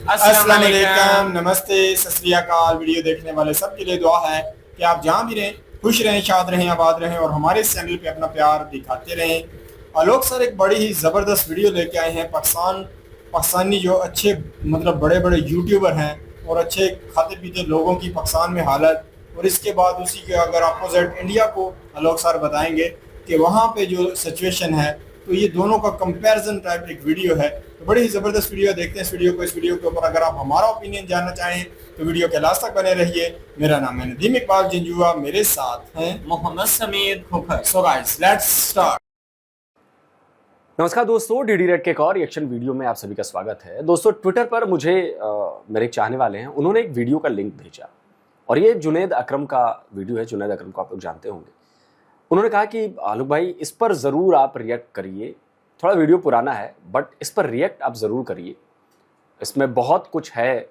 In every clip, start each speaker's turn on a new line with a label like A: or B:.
A: अस्सलाम वालेकुम, नमस्ते, सत श्री अकाल। वीडियो देखने वाले सबके लिए दुआ है कि आप जहाँ भी रहें खुश रहें, शाद रहें, आबाद रहें और हमारे इस चैनल पे अपना प्यार दिखाते रहें। आलोक सर एक बड़ी ही ज़बरदस्त वीडियो लेके आए हैं। पाकिस्तानी जो अच्छे मतलब बड़े बड़े यूट्यूबर हैं और अच्छे खाते पीते लोगों की पाकिस्तान में हालत, और इसके बाद उसी के अगर अपोजिट इंडिया को आलोक सर बताएंगे कि वहाँ पे जो सिचुएशन है, तो ये दोनों का कंपैरिजन टाइप एक वीडियो है। तो बड़ी ही ज़बरदस्त वीडियो, देखते हैं इस वीडियो को। इस वीडियो के ऊपर अगर आप हमारा ओपिनियन जानना चाहें तो वीडियो के लास्ट तक बने रहिए। मेरा नाम है नदीम इकबाल जंजुआ, मेरे साथ हैं
B: Mohammad Sameer Khokhar.
A: So guys let's start.
C: नमस्कार दोस्तों, डीडी रेड के एक और रिएक्शन वीडियो में आप सभी का स्वागत है। दोस्तों, ट्विटर पर मुझे मेरे एक चाहने वाले हैं, उन्होंने एक वीडियो का लिंक भेजा और ये जुनैद अकरम का वीडियो है। जुनैद अकरम को आप लोग जानते होंगे। उन्होंने कहा कि आलोक भाई, इस पर ज़रूर आप रिएक्ट करिए। थोड़ा वीडियो पुराना है बट इस पर रिएक्ट आप ज़रूर करिए, इसमें बहुत कुछ है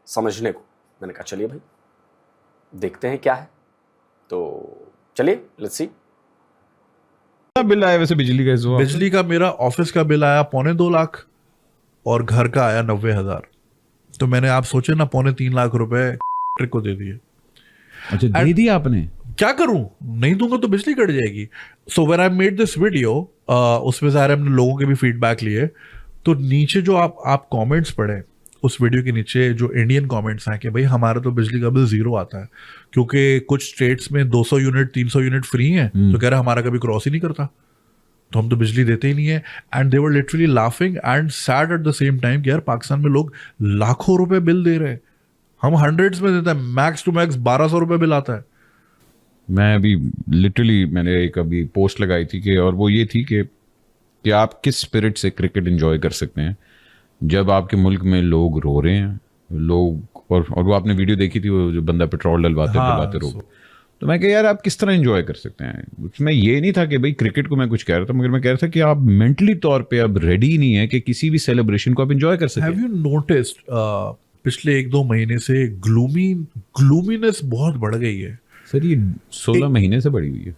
C: समझने को। मैंने कहा चलिए भाई देखते हैं क्या है, तो चलिए लेट्स सी।
D: बिल आया वैसे बिजली का इस बार?
E: बिजली का मेरा ऑफिस का बिल आया 2.25 लाख और घर का आया 90,000। तो मैंने, आप सोचे ना, 3.25 लाख रुपए ट्रिक को दे दिए।
D: अच्छा, दे दिया आपने?
E: क्या करूं, नहीं दूंगा तो बिजली कट जाएगी। So when I made this video, उसमें सारे हमने लोगों के भी फीडबैक लिए। तो नीचे जो आप कमेंट्स पढ़े उस वीडियो के नीचे, जो इंडियन कमेंट्स हैं कि भाई हमारा तो बिजली का बिल 0 आता है, क्योंकि कुछ स्टेट्स में 200 यूनिट 300 यूनिट फ्री हैं, तो कह रहे हमारा कभी क्रॉस ही नहीं करता, तो हम तो बिजली देते ही नहीं है। And they were literally laughing and sad at the same time कि यार पाकिस्तान में लोग लाखों रुपए बिल दे रहे हैं, हम हंड्रेड्स में देते हैं, मैक्स टू मैक्स 1200 रुपए बिल आता है।
D: मैं अभी लिटरली मैंने एक अभी पोस्ट लगाई थी कि, और वो ये थी कि आप किस स्पिरिट से क्रिकेट एंजॉय कर सकते हैं जब आपके मुल्क में लोग रो रहे हैं, लोग और वो आपने वीडियो देखी थी, वो जो बंदा पेट्रोल डलवाते रो। तो मैं कहा यार आप किस तरह एंजॉय कर सकते हैं। उसमें ये नहीं था कि भाई क्रिकेट को मैं कुछ कह रहा था, मगर मैं कह रहा था कि आप मेंटली तौर पे अब रेडी नहीं है कि किसी भी सेलिब्रेशन को आप एंजॉय कर सकें।
E: हैव यू नोटिस्ड पिछले 1-2 महीने से ग्लूमीनेस बहुत बढ़ गई है
D: सर? ये 16 महीने से बढ़ी हुई है।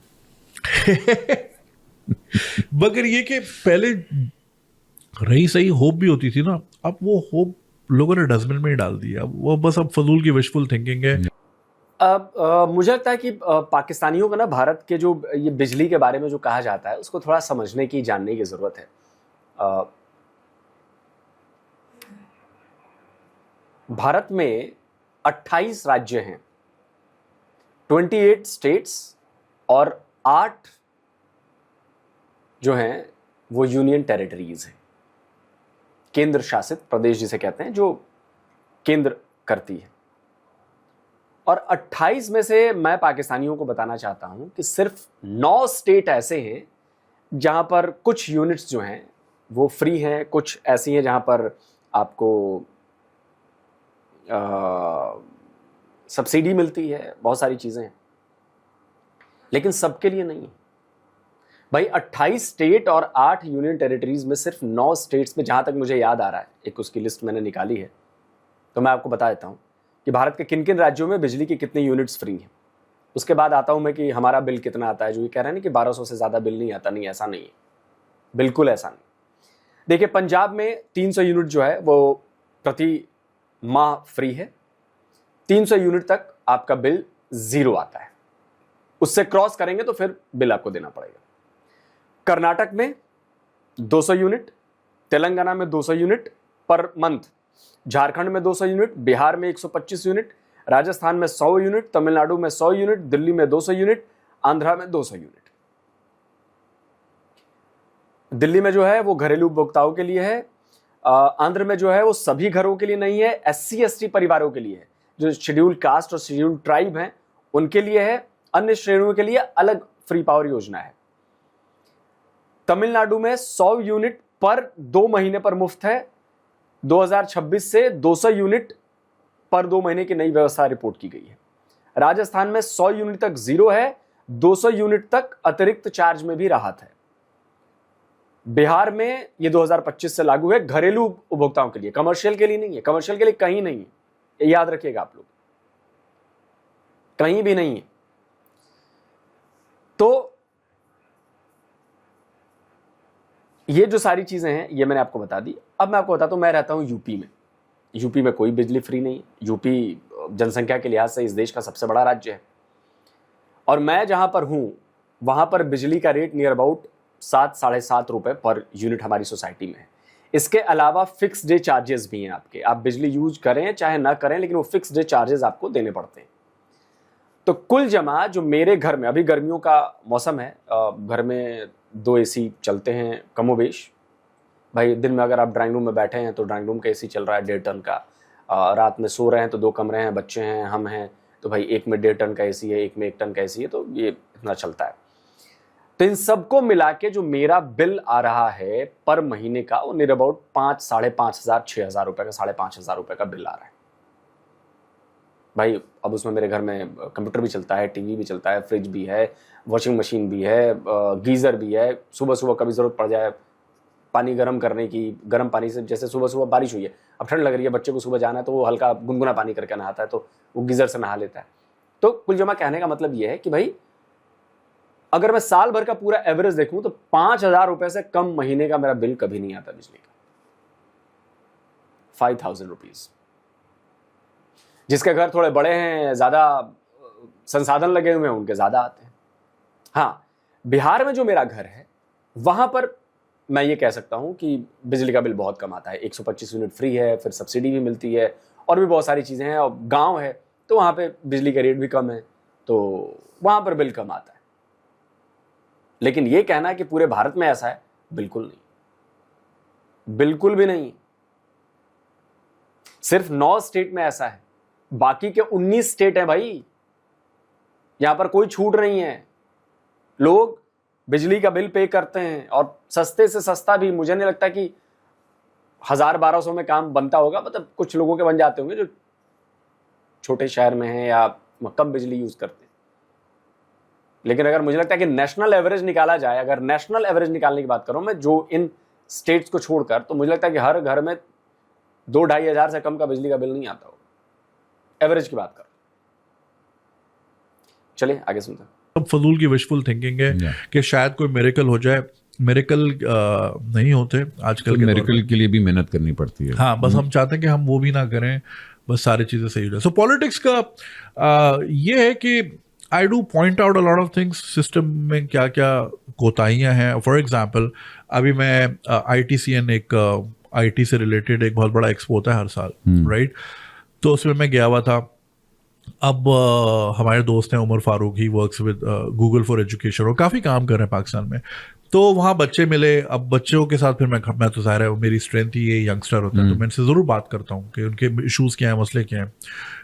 E: मगर ये कि पहले रही सही होप भी होती थी ना, अब वो होप लोगों ने डस्टबिन में ही डाल दिया। अब वो बस अब फजूल की विशफुल थिंकिंग है।
C: अब मुझे लगता है कि पाकिस्तानियों को ना भारत के जो ये बिजली के बारे में जो कहा जाता है उसको थोड़ा समझने की, जानने की ज़रूरत है। भारत में 28 राज्य हैं, 28 स्टेट्स और 8 जो हैं वो यूनियन टेरिटरीज हैं, केंद्र शासित प्रदेश जिसे कहते हैं, जो केंद्र करती है। और 28 में से मैं पाकिस्तानियों को बताना चाहता हूं कि सिर्फ 9 स्टेट ऐसे हैं जहां पर कुछ यूनिट्स जो हैं वो फ्री हैं, कुछ ऐसी हैं जहां पर आपको सब्सिडी मिलती है, बहुत सारी चीज़ें हैं, लेकिन सबके लिए नहीं है भाई। 28 स्टेट और 8 यूनियन टेरिटरीज में सिर्फ 9 स्टेट्स में, जहां तक मुझे याद आ रहा है, एक उसकी लिस्ट मैंने निकाली है, तो मैं आपको बता देता हूं कि भारत के किन किन राज्यों में बिजली की कितनी यूनिट्स फ्री हैं। उसके बाद आता हूं मैं कि हमारा बिल कितना आता है। जो ये कह रहे हैं ना कि 1200 से ज़्यादा बिल नहीं आता, नहीं, ऐसा नहीं है, बिल्कुल ऐसा नहीं। देखिए, पंजाब में 300 यूनिट जो है वो प्रति माह फ्री है। 300 यूनिट तक आपका बिल 0 आता है, उससे क्रॉस करेंगे तो फिर बिल आपको देना पड़ेगा। कर्नाटक में 200 यूनिट, तेलंगाना में 200 यूनिट पर मंथ, झारखंड में 200 यूनिट, बिहार में 125 यूनिट, राजस्थान में 100 यूनिट, तमिलनाडु में 100 यूनिट, दिल्ली में 200 यूनिट, आंध्रा में 200 यूनिट। दिल्ली में जो है वो घरेलू उपभोक्ताओं के लिए है, आंध्र में जो है वो सभी घरों के लिए नहीं है, SC ST परिवारों के लिए है, जो शेड्यूल्ड कास्ट और शेड्यूल्ड ट्राइब हैं उनके लिए है, अन्य श्रेणियों के लिए अलग फ्री पावर योजना है। तमिलनाडु में 100 यूनिट पर 2 महीने पर मुफ्त है। 2026 से 200 यूनिट पर 2 महीने की नई व्यवस्था रिपोर्ट की गई है। राजस्थान में 100 यूनिट तक 0 है, 200 यूनिट तक अतिरिक्त चार्ज में भी राहत है। बिहार में ये 2025 से लागू है, घरेलू उपभोक्ताओं के लिए, कमर्शियल के लिए नहीं है। कमर्शियल के लिए कहीं नहीं है, ये याद रखिएगा आप लोग, कहीं भी नहीं है। तो ये जो सारी चीजें हैं ये मैंने आपको बता दी। अब मैं आपको बताता हूं, मैं रहता हूं यूपी में। यूपी में कोई बिजली फ्री नहीं है। यूपी जनसंख्या के लिहाज से इस देश का सबसे बड़ा राज्य है, और मैं जहां पर हूं वहां पर बिजली का रेट नियर अबाउट 7-7.5 रुपए पर यूनिट हमारी सोसाइटी में है। इसके अलावा फिक्स डे चार्जेस भी हैं आपके, आप बिजली यूज करें चाहे ना करें, लेकिन वो फिक्स डे चार्जेस आपको देने पड़ते हैं। तो कुल जमा जो मेरे घर में, अभी गर्मियों का मौसम है, घर में 2 एसी चलते हैं कमोबेश। भाई दिन में अगर आप ड्राइंग रूम में बैठे हैं तो ड्राइंग रूम का एसी चल रहा है 1.5 टन का, रात में सो रहे हैं तो 2 कमरे हैं, बच्चे हैं, हम हैं, तो भाई एक में 1.5 टन का एसी है, एक में 1 टन का एसी है, तो ये इतना चलता है। तो इन सबको मिला के जो मेरा बिल आ रहा है पर महीने का, वो नियर अबाउट 5,000-5,500-6,000 रुपए का, 5,500 रुपए का बिल आ रहा है भाई। अब उसमें मेरे घर में कंप्यूटर भी चलता है, टीवी भी चलता है, फ्रिज भी है, वॉशिंग मशीन भी है, गीज़र भी है। सुबह सुबह कभी ज़रूरत पड़ जाए पानी गर्म करने की, गर्म पानी से, जैसे सुबह सुबह बारिश हुई है, अब ठंड लग रही है, बच्चे को सुबह जाना है, तो वो हल्का गुनगुना पानी करके नहाता है, तो वो गीज़र से नहा लेता है। तो कुल जमा कहने का मतलब ये है कि भाई अगर मैं साल भर का पूरा एवरेज देखूं तो 5,000 रुपए से कम महीने का मेरा बिल कभी नहीं आता बिजली का। 5,000 रुपीज। जिसके घर थोड़े बड़े हैं, ज्यादा संसाधन लगे हुए हैं, उनके ज्यादा आते हैं। हाँ, बिहार में जो मेरा घर है वहां पर मैं ये कह सकता हूं कि बिजली का बिल बहुत कम आता है। 125 यूनिट फ्री है, फिर सब्सिडी भी मिलती है, और भी बहुत सारी चीजें हैं। और गांव है तो वहां पे बिजली का रेट भी कम है, तो वहां पर बिल कम आता है। लेकिन ये कहना है कि पूरे भारत में ऐसा है, बिल्कुल नहीं, बिल्कुल भी नहीं। सिर्फ 9 स्टेट में ऐसा है, बाकी के 19 स्टेट है भाई, यहां पर कोई छूट नहीं है। लोग बिजली का बिल पे करते हैं, और सस्ते से सस्ता भी। मुझे नहीं लगता कि 1,000-1,200 में काम बनता होगा, मतलब कुछ लोगों के बन जाते होंगे जो छोटे शहर में हैं या कम बिजली यूज करते हैं। लेकिन अगर मुझे लगता है कि नेशनल एवरेज निकाला जाए, अगर नेशनल एवरेज निकालने की बात करूं मैं, जो इन स्टेट्स को छोड़कर, तो मुझे लगता है कि हर घर में 2-2.5 हज़ार से कम का बिजली का बिल नहीं आता हो, एवरेज की बात कर। चलिए आगे सुनते हैं।
E: अब फजूल की विशफुल थिंकिंग है कि शायद कोई मिरेकल हो जाए। मिरेकल नहीं होते आजकल के
D: मिरेकल के लिए भी मेहनत करनी पड़ती है।
E: हाँ, बस हम चाहते हैं कि हम वो भी ना करें, बस सारी चीजें सही हो जाए। सो पॉलिटिक्स का ये है कि I do point out a lot of things, system में क्या क्या कोताहियां हैं। फॉर एग्जाम्पल, अभी मैं ITCN, एक IT से रिलेटेड एक बहुत बड़ा एक्सपो होता है हर साल, राइट? तो उसमें मैं गया हुआ था। अब हमारे दोस्त हैं Umar Farooq, he works with Google for education, और काफ़ी काम कर रहे हैं पाकिस्तान में। तो वहाँ बच्चे मिले। अब बच्चों के साथ फिर मैं तो ज़ाहिर है मेरी स्ट्रेंथ ही ये यंगस्टर होता है, तो मैं इनसे ज़रूर बात करता हूँ कि उनके इशूज़ क्या हैं, मसले क्या हैं।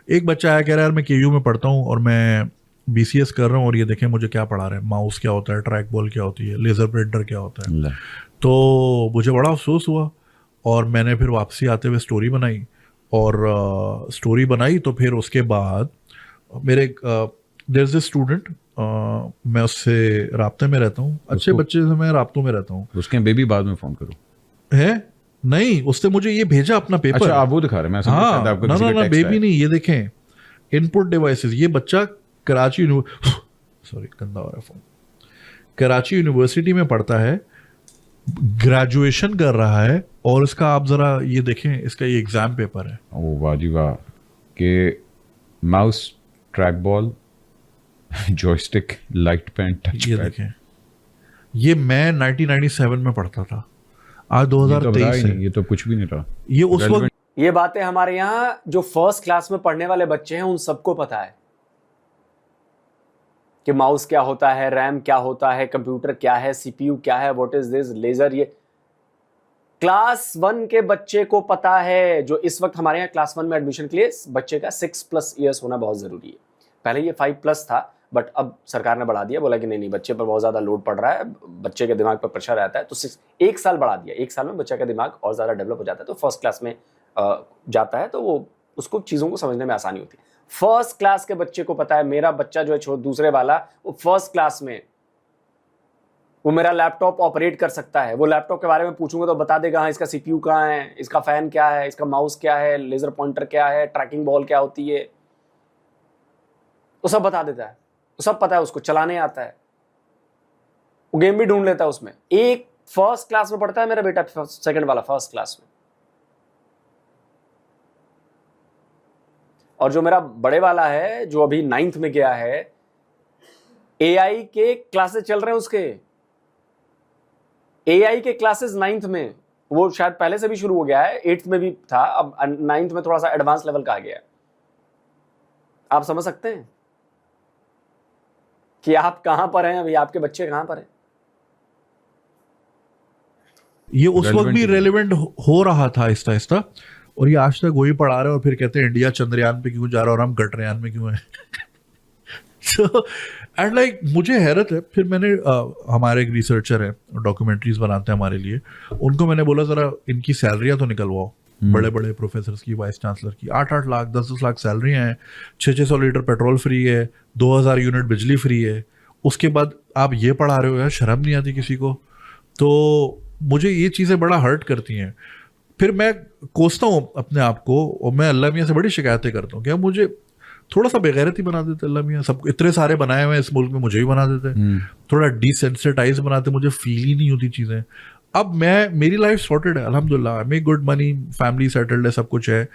E: एक बच्चा आया, कह रहा है यार मैं KU में पढ़ता हूँ और मैं BCS कर रहा हूँ, और ये देखें मुझे क्या पढ़ा रहे हैं, माउस क्या होता है, ट्रैक बॉल क्या होती है, लेज़र प्रिंटर क्या होता है। तो मुझे बड़ा अफसोस हुआ, और मैंने फिर वापसी आते हुए स्टोरी बनाई, और स्टोरी बनाई तो फिर उसके बाद मेरे देयर इज अ स्टूडेंट, मैं उससे राब्ते में रहता हूँ, अच्छे बच्चे से मैं राब्तों में रहता हूँ।
D: उसके बेबी बाद में फोन करो
E: है नहीं, उसने मुझे ये भेजा अपना पेपर।
D: अच्छा, आप वो दिखा रहे हैं, मैं समझा शायद आपको किसी का
E: ना
D: टेक्स्ट
E: बेबी
D: आया।
E: नहीं, ये देखें इनपुट डिवाइसेस। ये बच्चा कराची सॉरी गंदा हो रहा है फोन, कराची यूनिवर्सिटी में पढ़ता है, ग्रेजुएशन कर रहा है, और इसका आप जरा ये देखें, इसका ये एग्जाम पेपर है।
D: ओ वाह जी वाह, के mouse, track ball, joystick, light pen, touch
E: ये
D: पैड।
E: देखें, ये मैं 1997 में पढ़ता था, आज 2023 है।
D: ये तो कुछ भी नहीं रहा।
E: ये उस वक्त
C: ये बातें हमारे यहाँ जो फर्स्ट क्लास में पढ़ने वाले बच्चे हैं उन सबको पता है कि माउस क्या होता है, रैम क्या होता है, कंप्यूटर क्या है, CPU क्या है, व्हाट इज दिस, लेजर। ये क्लास 1 के बच्चे को पता है। जो इस वक्त हमारे यहाँ क्लास 1 में एडमिशन के लिए बच्चे का 6+ ईयर्स होना बहुत जरूरी है। पहले ये 5+ था, बट अब सरकार ने बढ़ा दिया, बोला कि नहीं, बच्चे पर बहुत ज्यादा लोड पड़ रहा है, बच्चे के दिमाग पर प्रेशर रहता है, तो 1 साल बढ़ा दिया। 1 साल में बच्चे का दिमाग और ज्यादा डेवलप हो जाता है, तो फर्स्ट क्लास में जाता है, तो वो उसको चीजों को समझने में आसानी होती है। फर्स्ट क्लास के बच्चे को पता है, मेरा बच्चा जो है दूसरे वाला, वो फर्स्ट क्लास में, वो मेरा लैपटॉप ऑपरेट कर सकता है। वो लैपटॉप के बारे में पूछूंगा तो बता देगा, हाँ इसका CPU कहाँ है, इसका फैन क्या है, इसका माउस क्या है, लेजर पॉइंटर क्या है, ट्रैकिंग बॉल क्या होती है, वो सब बता देता है। वो सब पता है, उसको चलाने आता है, वो गेम भी ढूंढ लेता है उसमें। एक फर्स्ट क्लास में पढ़ता है मेरा बेटा, सेकंड वाला फर्स्ट क्लास में। और जो मेरा बड़े वाला है जो अभी 9th में गया है, एआई के क्लासेस चल रहे हैं उसके, एआई के क्लासेस 9th में। वो शायद पहले से भी शुरू हो गया है, 8th में भी था, अब 9th में थोड़ा सा एडवांस लेवल का आ गया है। आप समझ सकते हैं कि आप कहां पर हैं अभी, आपके बच्चे कहां पर हैं।
E: ये उस वक्त भी रेलेवेंट हो रहा था आहिस्ता आहिस्ता, और ये आज तक वही पढ़ा रहे हैं, और फिर कहते हैं इंडिया चंद्रयान पे क्यों जा रहा है और हम गगनयान में क्यों हैं। सो एंड लाइक मुझे हैरत है। फिर मैंने हमारे एक रिसर्चर है, डॉक्यूमेंट्रीज बनाते हैं हमारे लिए, उनको मैंने बोला जरा इनकी सैलरियां तो निकलवाओ, बड़े बड़े प्रोफेसर की, वाइस चांसलर की 8-8 लाख 10-10 लाख सैलरियां हैं, 600 लीटर पेट्रोल फ्री है, 2000 यूनिट बिजली फ्री है, उसके बाद आप ये पढ़ा रहे हो यार, शर्म नहीं आती किसी को। तो मुझे ये चीज़ें बड़ा हर्ट करती हैं। फिर मैं कोसता हूँ अपने आप को, और मैं अल्लाह मियाँ से बड़ी शिकायतें करता हूँ कि मुझे थोड़ा सा बेगैरती बना देते अल्लाह मियाँ। सब इतने सारे बनाए हुए हैं इस मुल्क में, मुझे भी बना देते, थोड़ा डिसेंसिटाइज बनाते, मुझे फील ही नहीं होती चीज़ें। अब मेरी लाइफ सॉर्टेड है अल्हम्दुलिल्लाह, I make good money, family settled है, सब कुछ है,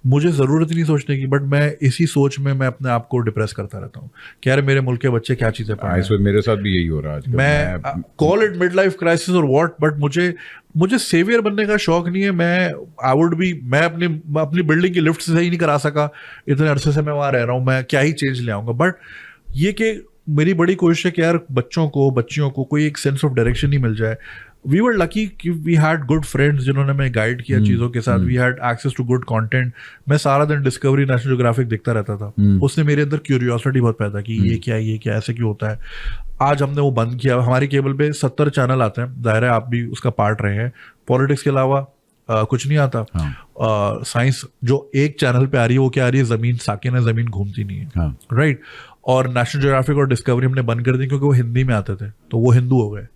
E: मुझे ज़रूरत ही नहीं सोचने की। बट मैं इसी सोच में मैं अपने आप को डिप्रेस करता रहता हूँ कि यार मेरे मुल्क के बच्चे क्या चीज़ें पढ़ रहे हैं।
D: मेरे साथ भी यही हो रहा है।
E: मैं call it mid life crisis और व्हाट, बट मुझे सेवियर बनने का शौक नहीं है। मैं अपनी बिल्डिंग की लिफ्ट सही नहीं करा सका, इतने अरसे से मैं वहाँ रह रहा हूँ, मैं क्या ही चेंज ले आऊँगा। बट ये कि मेरी बड़ी कोशिश है कि यार बच्चियों को कोई एक सेंस ऑफ डायरेक्शन ही मिल जाए। वी वर लकी कि वी हैड गुड फ्रेंड्स जिन्होंने हमें गाइड किया चीज़ों के साथ, we had access to good content. मैं सारा दिन डिस्कवरी, नेशनल ज्योग्राफिक देखता रहता था, उसने मेरे अंदर क्यूरियोसिटी बहुत पैदा की, ये क्या ऐसे क्यों होता है। आज हमने वो बंद किया। हमारी केबल पे 70 चैनल आते हैं, जाहिर है आप भी उसका पार्ट रहे हैं। पॉलिटिक्स के अलावा कुछ नहीं आता। साइंस जो एक चैनल पे आ रही है वो क्या आ रही है, जमीन साकिन है, जमीन घूमती नहीं है, राइट। और नेशनल ज्योग्राफिक और डिस्कवरी हमने बंद कर दी क्योंकि वो हिंदी में आते थे, तो वो हिंदू हो गए,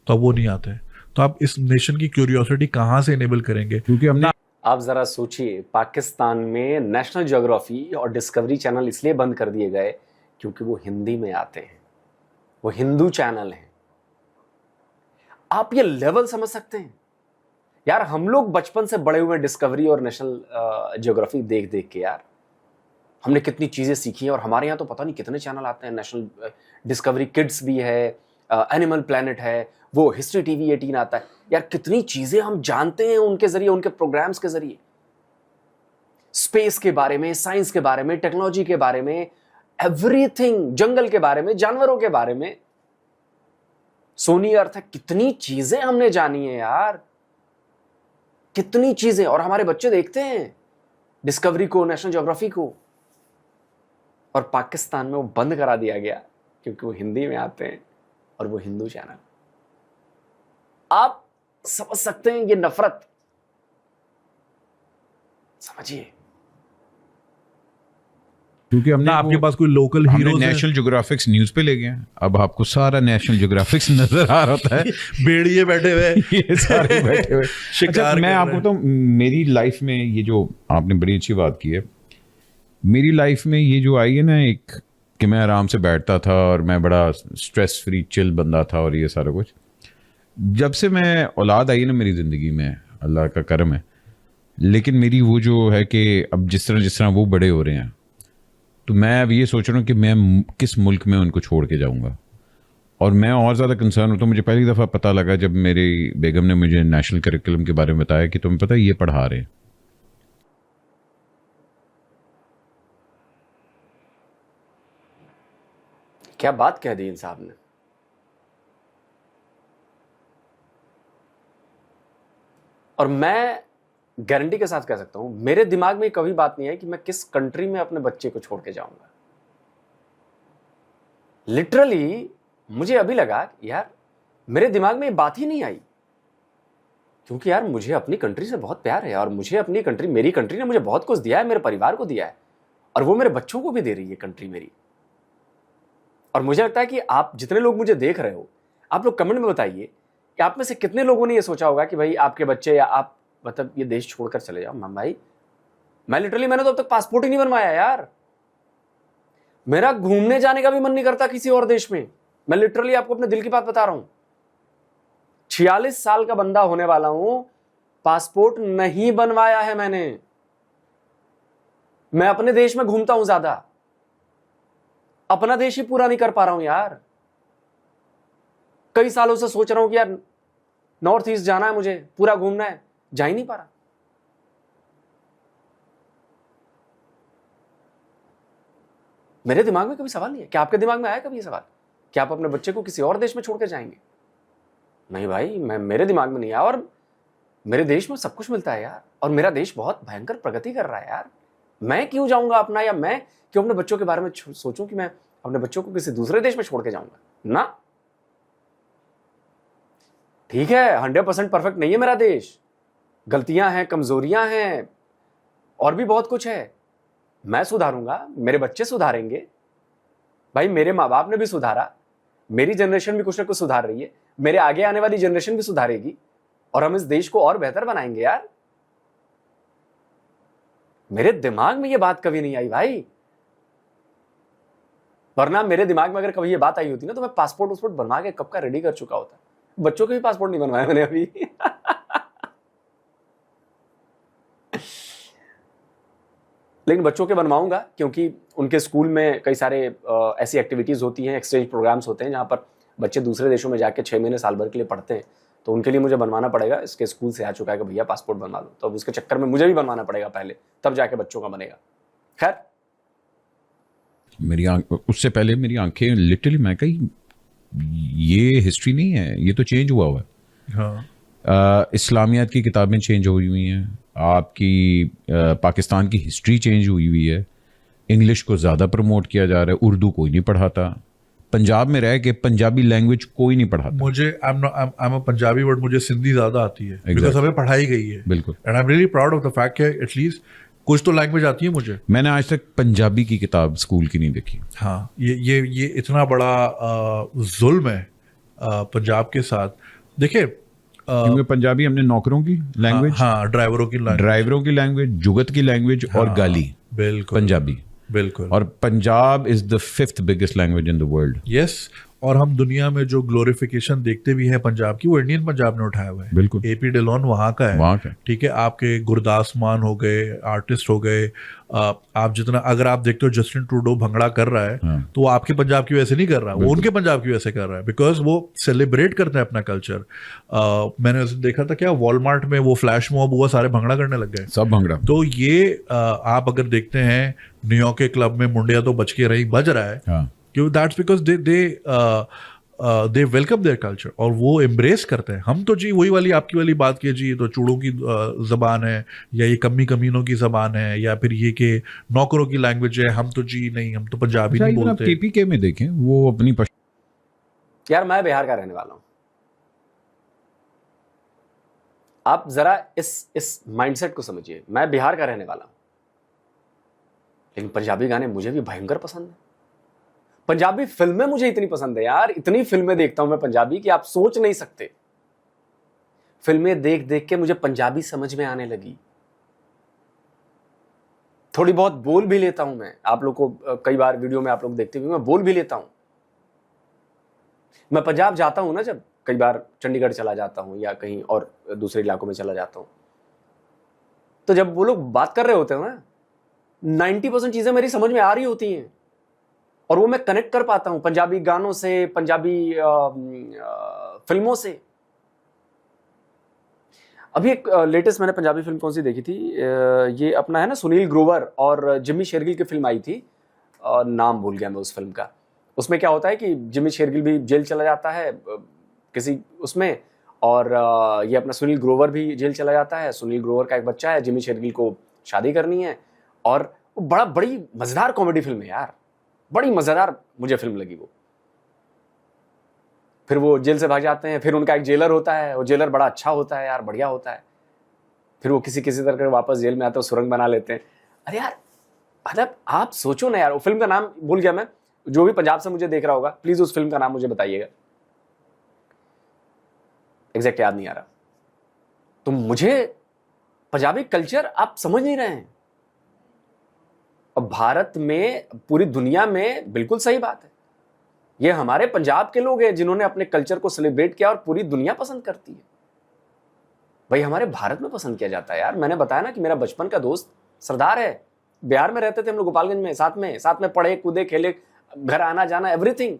E: तो अब वो नहीं आते। तो आप इस नेशन की क्यूरियोसिटी कहाँ से इनेबल करेंगे?
D: क्योंकि हमने
C: आप जरा सोचिए, पाकिस्तान में नेशनल ज्योग्राफी और डिस्कवरी चैनल इसलिए बंद कर दिए गए क्योंकि वो हिंदी में आते हैं, वो हिंदू चैनल हैं। आप ये लेवल समझ सकते हैं यार। हम लोग बचपन से बड़े हुए डिस्कवरी और नेशनल ज्योग्राफी देख देख के, यार हमने कितनी चीजें सीखी हैं। और हमारे यहाँ तो पता नहीं कितने चैनल आते हैं, नेशनल डिस्कवरी किड्स भी है, एनिमल प्लैनेट है, वो हिस्ट्री टीवी 18 आता है। यार कितनी चीजें हम जानते हैं उनके जरिए, उनके प्रोग्राम्स के जरिए, स्पेस के बारे में, साइंस के बारे में, टेक्नोलॉजी के बारे में, एवरीथिंग, जंगल के बारे में, जानवरों के बारे में। सोनी अर्थ है, कितनी चीजें हमने जानी है यार, कितनी चीजें। और हमारे बच्चे देखते हैं डिस्कवरी को, नेशनल ज्योग्राफी को। और पाकिस्तान में वो बंद करा दिया गया क्योंकि वो हिंदी में आते हैं और वो हिंदू चैनल। आप समझ सकते हैं ये नफरत, समझिए।
D: क्योंकि हमने
E: आपके पास कोई लोकल हीरो
D: नेशनल ज्योग्राफिक्स न्यूज पे ले गए, अब आपको सारा नेशनल ज्योग्राफिक्स नजर आ रहा है।
E: बेड़िए बैठे हुए,
D: ये सारे बैठे हुए
E: शिकार।
D: मैं आपको तो मेरी लाइफ में ये जो आपने बड़ी अच्छी बात की है, मेरी लाइफ में ये जो आई है ना, एक कि मैं आराम से बैठता था और मैं बड़ा स्ट्रेस फ्री चिल बंदा था, और ये सारा कुछ जब से मैं औलाद आई ना मेरी ज़िंदगी में, अल्लाह का करम है। लेकिन मेरी वो जो है कि अब जिस तरह वो बड़े हो रहे हैं, तो मैं अब ये सोच रहा हूँ कि मैं किस मुल्क में उनको छोड़ के जाऊँगा। और मैं और ज़्यादा कंसर्न होता हूँ। मुझे पहली दफ़ा पता लगा जब मेरी बेगम ने मुझे नेशनल करिकुलम के बारे में बताया कि तुम्हें पता है ये पढ़ा रहे हैं।
C: क्या बात कह दी इन साहब ने। और मैं गारंटी के साथ कह सकता हूं, मेरे दिमाग में कभी बात नहीं है कि मैं किस कंट्री में अपने बच्चे को छोड़ के जाऊंगा। लिटरली मुझे अभी लगा यार, मेरे दिमाग में ये बात ही नहीं आई, क्योंकि यार मुझे अपनी कंट्री से बहुत प्यार है, और मुझे अपनी कंट्री, मेरी कंट्री ने मुझे बहुत कुछ दिया है, मेरे परिवार को दिया है, और वो मेरे बच्चों को भी दे रही है कंट्री मेरी। और मुझे लगता है कि आप जितने लोग मुझे देख रहे हो, आप लोग कमेंट में बताइए कि आप में से कितने लोगों ने ये सोचा होगा कि भाई आपके बच्चे या आप मतलब ये देश छोड़कर चले जाओ। भाई मैंने तो अब तक पासपोर्ट ही नहीं बनवाया यार। मेरा घूमने जाने का भी मन नहीं करता किसी और देश में। मैं लिटरली आपको अपने दिल की बात बता रहा हूं। 46 साल का बंदा होने वाला हूं, पासपोर्ट नहीं बनवाया है मैंने। मैं अपने देश में घूमता हूं ज्यादा, अपना देश ही पूरा नहीं कर पा रहा हूं यार। कई सालों से सोच रहा हूं कि यार नॉर्थ ईस्ट जाना है, मुझे पूरा घूमना है, जा ही नहीं पा रहा। मेरे दिमाग में कभी सवाल नहीं है। क्या आपके दिमाग में आया कभी ये सवाल कि आप अपने बच्चे को किसी और देश में छोड़कर जाएंगे? नहीं भाई, मेरे दिमाग में नहीं आया। और मेरे देश में सब कुछ मिलता है यार, और मेरा देश बहुत भयंकर प्रगति कर रहा है यार। मैं क्यों जाऊंगा अपना, या मैं क्यों अपने बच्चों के बारे में सोचूं कि मैं अपने बच्चों को किसी दूसरे देश में छोड़ के जाऊंगा ना। ठीक है, 100% परफेक्ट नहीं है मेरा देश, गलतियां हैं, कमजोरियां हैं, और भी बहुत कुछ है। मैं सुधारूंगा, मेरे बच्चे सुधारेंगे भाई, मेरे माँ बाप ने भी सुधारा, मेरी जनरेशन भी कुछ ना कुछ सुधार रही है, मेरे आगे आने वाली जनरेशन भी सुधारेगी, और हम इस देश को और बेहतर बनाएंगे यार। मेरे दिमाग में ये बात कभी नहीं आई भाई, वरना मेरे दिमाग में अगर कभी ये बात आई होती ना तो मैं पासपोर्ट बनवा के कब का रेडी कर चुका होता। बच्चों के भी पासपोर्ट नहीं बनवाया मैंने अभी। लेकिन बच्चों के बनवाऊंगा, क्योंकि उनके स्कूल में कई सारे ऐसी एक्टिविटीज होती हैं, एक्सचेंज प्रोग्राम्स होते हैं जहां पर बच्चे दूसरे देशों में जाके 6 महीने साल भर के लिए पढ़ते हैं। तो उनके लिए मुझे बनवाना पड़ेगा। इसके स्कूल से आ चुका है कि भैया पासपोर्ट बनवा लो, तो अब उसके चक्कर में मुझे भी बनवाना पड़ेगा पहले, तब जाके बच्चों का बनेगा। खैर,
D: उससे पहले मेरी आंखें लिटरली, मैं कही ये हिस्ट्री नहीं है, ये तो चेंज हुआ हुआ है।
E: हाँ।
D: इस्लामियात की किताबें चेंज हुई हुई हैं, आपकी पाकिस्तान की हिस्ट्री चेंज हुई हुई है, इंग्लिश को ज़्यादा प्रमोट किया जा रहा है, उर्दू कोई नहीं पढ़ाता, पंजाब में रह के पंजाबी लैंग्वेज कोई नहीं पढ़ाता।
E: मुझे आई एम पंजाबी, बट मुझे सिंधी ज्यादा आती है, बिकॉज हमें पढ़ाई गई है।
D: बिल्कुल।
E: And I am really proud of the fact कि एटलीस्ट कुछ तो लैंग्वेज आती है मुझे।
D: मैंने आज तक पंजाबी की किताब स्कूल की नहीं देखी।
E: हाँ, ये इतना बड़ा जुल्म है पंजाब के साथ। देखिए,
D: क्योंकि पंजाबी हमने नौकरों की लैंग्वेज,
E: हाँ, ड्राइवरों की लैंग्वेज,
D: जुगत की लैंग्वेज, और गाली,
E: बिल्कुल
D: पंजाबी,
E: बिल्कुल।
D: और Punjab is the 5th biggest language in the world.
E: Yes, और हम दुनिया में जो ग्लोरिफिकेशन देखते भी हैं पंजाब की, वो इंडियन पंजाब ने उठाया हुआ है।
D: बिल्कुल।
E: एपी डिलोन वहाँ का है,
D: वहाँ का।
E: ठीक है। आपके गुरदास मान हो गए, आर्टिस्ट हो गए, आप जितना, अगर आप देखते हो जस्टिन ट्रूडो भंगड़ा कर रहा है,
D: हाँ।
E: तो वो आपके पंजाब की वजह से नहीं कर रहा, वो उनके पंजाब की वजह से कर रहा है, बिकॉज वो सेलिब्रेट करते हैं अपना कल्चर। मैंने देखा था क्या, वॉलमार्ट में वो फ्लैश मॉब हुआ, सारे भंगड़ा करने लग गए,
D: सब भंगड़ा।
E: तो ये आप अगर देखते हैं न्यूयॉर्क के क्लब में मुंडिया तो बच के रही बज रहा है,
D: हाँ।
E: क्यों? That's because they welcome their culture, और वो एम्ब्रेस करते हैं। हम तो जी वही वाली आपकी वाली बात की, जी तो चूड़ों की जबान है, या ये कमी कमीनों की जबान है, या फिर ये कि नौकरों की लैंग्वेज है, हम तो जी नहीं, हम तो पंजाबी नहीं बोलते।
D: केपीके में देखें, वो अपनी
C: यार मैं बिहार का रहने वाला हूं। आप जरा इस माइंडसेट को समझिए। मैं बिहार का रहने वाला हूं, लेकिन पंजाबी गाने मुझे भी भयंकर पसंद है। पंजाबी फिल्में मुझे इतनी पसंद है यार, इतनी फिल्में देखता हूं मैं पंजाबी कि आप सोच नहीं सकते। फिल्में देख देख के मुझे पंजाबी समझ में आने लगी। थोड़ी बहुत बोल भी लेता हूं मैं। आप लोग को कई बार वीडियो में आप लोग देखते हुए मैं बोल भी लेता हूं। मैं पंजाब जाता हूं ना, जब कई बार चंडीगढ़ चला जाता हूं या कहीं और दूसरे इलाकों में चला जाता हूं, तो जब वो लोग बात कर रहे होते हैं ना, 90% चीजें मेरी समझ में आ रही होती हैं, और वो मैं कनेक्ट कर पाता हूं पंजाबी गानों से, पंजाबी फिल्मों से। अभी एक लेटेस्ट मैंने पंजाबी फिल्म कौन सी देखी थी, ये अपना है ना सुनील ग्रोवर और जिमी शेरगिल की फिल्म आई थी, नाम भूल गया मैं उस फिल्म का। उसमें क्या होता है कि जिमी शेरगिल भी जेल चला जाता है किसी उसमें, और ये अपना सुनील ग्रोवर भी जेल चला जाता है। सुनील ग्रोवर का एक बच्चा है, जिमी शेरगिल को शादी करनी है, और बड़ी मजेदार कॉमेडी फिल्म है यार, बड़ी मजेदार मुझे फिल्म लगी वो। फिर वो जेल से भाग जाते हैं, फिर उनका एक जेलर होता है, वो जेलर बड़ा अच्छा होता है यार, बढ़िया होता है। फिर वो किसी तरह वापस जेल में आते हैं, सुरंग बना लेते हैं। अरे यार, मतलब आप सोचो ना यार, वो फिल्म का नाम भूल गया मैं। जो भी पंजाब से मुझे देख रहा होगा, प्लीज उस फिल्म का नाम मुझे बताइएगा, एग्जैक्ट याद नहीं आ रहा। तो मुझे पंजाबी कल्चर आप समझ नहीं रहे हैं। अब भारत में, पूरी दुनिया में, बिल्कुल सही बात है, ये हमारे पंजाब के लोग हैं जिन्होंने अपने कल्चर को सेलिब्रेट किया, और पूरी दुनिया पसंद करती है। भाई हमारे भारत में पसंद किया जाता है यार। मैंने बताया ना कि मेरा बचपन का दोस्त सरदार है, बिहार में रहते थे हम लोग, गोपालगंज में, साथ में पढ़े कूदे खेले, घर आना जाना एवरीथिंग।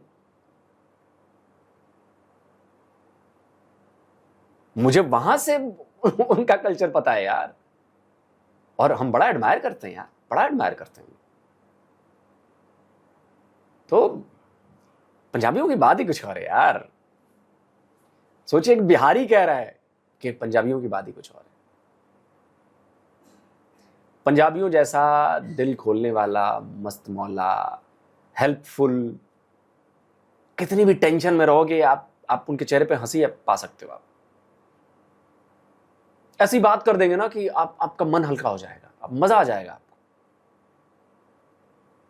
C: मुझे वहां से उनका कल्चर पता है यार, और हम बड़ा एडमायर करते हैं यार, बड़ा एडमायर करते हैं। तो पंजाबियों की बात ही कुछ और है यार। सोचिए एक बिहारी कह रहा है कि पंजाबियों की बात ही कुछ और है। पंजाबियों जैसा दिल खोलने वाला, मस्त मौला, हेल्पफुल, कितनी भी टेंशन में रहोगे आप उनके चेहरे पे हंसी पा सकते हो। आप ऐसी बात कर देंगे ना कि आपका मन हल्का हो जाएगा, आप मजा आ जाएगा आपको।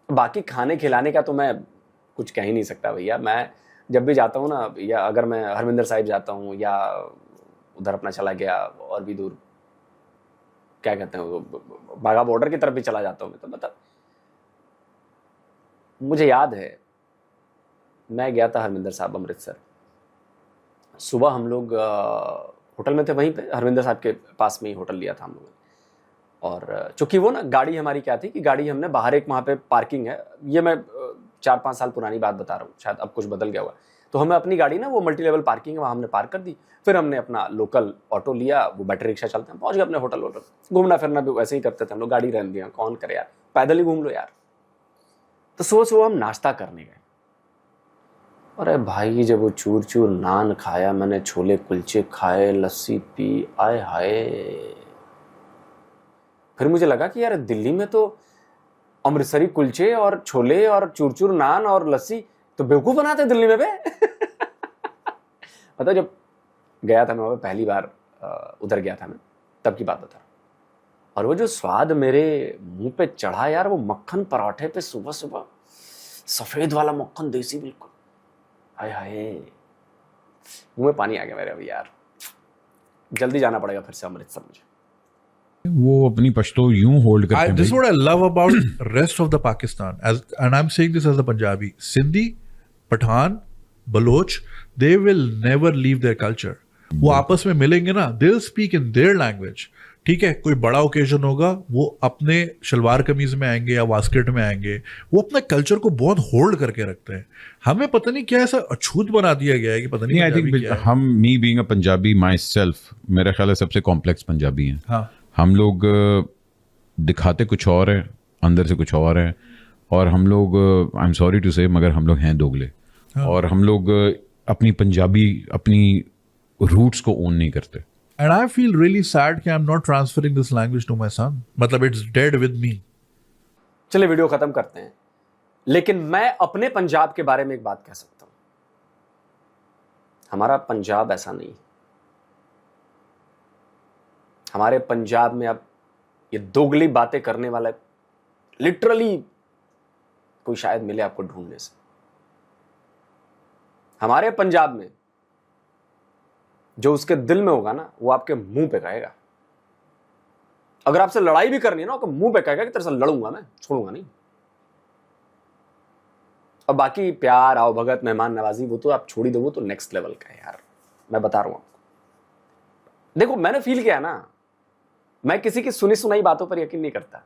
C: बाकी खाने खिलाने का तो मैं कुछ कह ही नहीं सकता भैया। मैं जब भी जाता हूँ ना, या अगर मैं हरमिंदर साहिब जाता हूँ या उधर अपना चला गया और भी दूर, क्या कहते हैं, बाघा बॉर्डर की तरफ भी चला जाता हूँ मैं, तो मतलब मुझे याद है मैं गया था हरमिंदर साहब अमृतसर। सुबह हम लोग होटल में थे, वहीं पे हरमिंदर साहब के पास में ही होटल लिया था हम लोगों ने। और चूंकि वो ना गाड़ी हमारी क्या थी कि गाड़ी हमने बाहर, एक वहाँ पे पार्किंग है, ये मैं 4-5 साल पुरानी बात बता रहा हूँ, शायद अब कुछ बदल गया हुआ। तो हमें अपनी गाड़ी ना, वो मल्टी लेवल पार्किंग है, वहाँ हमने पार्क कर दी। फिर हमने अपना लोकल ऑटो लिया, वो बैटरी रिक्शा चलते हैं, पहुँच गए अपने होटल। घूमना फिरना भी वैसे ही करते थे हम लोग, गाड़ी रहने दिया, कौन करे यार, पैदल ही घूम लो यार। तो सुबह हम नाश्ता करने गए। अरे भाई जब वो चूर चूर नान खाया मैंने, छोले कुलचे खाए, लस्सी पी, आए हाय। फिर मुझे लगा कि यार दिल्ली में तो अमृतसरी कुलचे और छोले और चूर चूर नान और लस्सी तो बेवकूफ बनाते दिल्ली में बे। मतलब जब गया था मैं पहली बार उधर गया था मैं, तब की बात बता रहा हूँ। और वो जो स्वाद मेरे मुंह पे चढ़ा यार, वो मक्खन पराठे पे सुबह सुबह, सफेद वाला मक्खन, देसी बिल्कुल, हाय हाय, मुंह में पानी आ गया मेरे अभी यार। जल्दी जाना पड़ेगा फिर से अमृतसर मुझे।
D: वो अपनी पश्तो यूं होल्ड करते हैं।
E: This is what I love about rest of the Pakistan, and I'm saying this as a Punjabi. Sindhi, Pathan, Baloch, they will never leave their culture. वो आपस में मिलेंगे ना, they'll speak in their language. ठीक है, कोई बड़ा occasion होगा, वो अपने शलवार कमीज में आएंगे या वास्केट में आएंगे। वो अपने कल्चर को बहुत होल्ड करके रखते हैं। हमें पता नहीं क्या ऐसा अछूत बना दिया गया है कि पता नहीं।
D: आई थिंक हम, me being a Punjabi my self, मेरा ख्याल है सबसे कॉम्प्लेक्स पंजाबी हैं।
E: हाँ,
D: हम लोग दिखाते कुछ और है, अंदर से कुछ और है, और हम लोग, आई एम सॉरी टू से, मगर हम लोग हैं दोगले। और हम लोग अपनी पंजाबी, अपनी रूट्स को ओन नहीं करते।
E: and I feel really sad कि I'm not transferring this language to my son. मतलब it's dead with me.
C: चलिए वीडियो खत्म करते हैं। लेकिन मैं अपने पंजाब के बारे में एक बात कह सकता हूं, हमारा पंजाब ऐसा नहीं। हमारे पंजाब में अब ये दोगली बातें करने वाला लिटरली कोई शायद मिले आपको ढूंढने से। हमारे पंजाब में जो उसके दिल में होगा ना, वो आपके मुंह पे कहेगा। अगर आपसे लड़ाई भी करनी है ना, आपके मुंह पे कहेगा कि तेरे से लड़ूंगा मैं, छोड़ूंगा नहीं। और बाकी प्यार, आओ भगत, मेहमान नवाजी, वो तो आप छोड़ ही दो, वो तो नेक्स्ट लेवल का है यार, मैं बता रहा हूं आपको। देखो मैंने फील किया ना, मैं किसी की सुनी सुनाई बातों पर यकीन नहीं करता।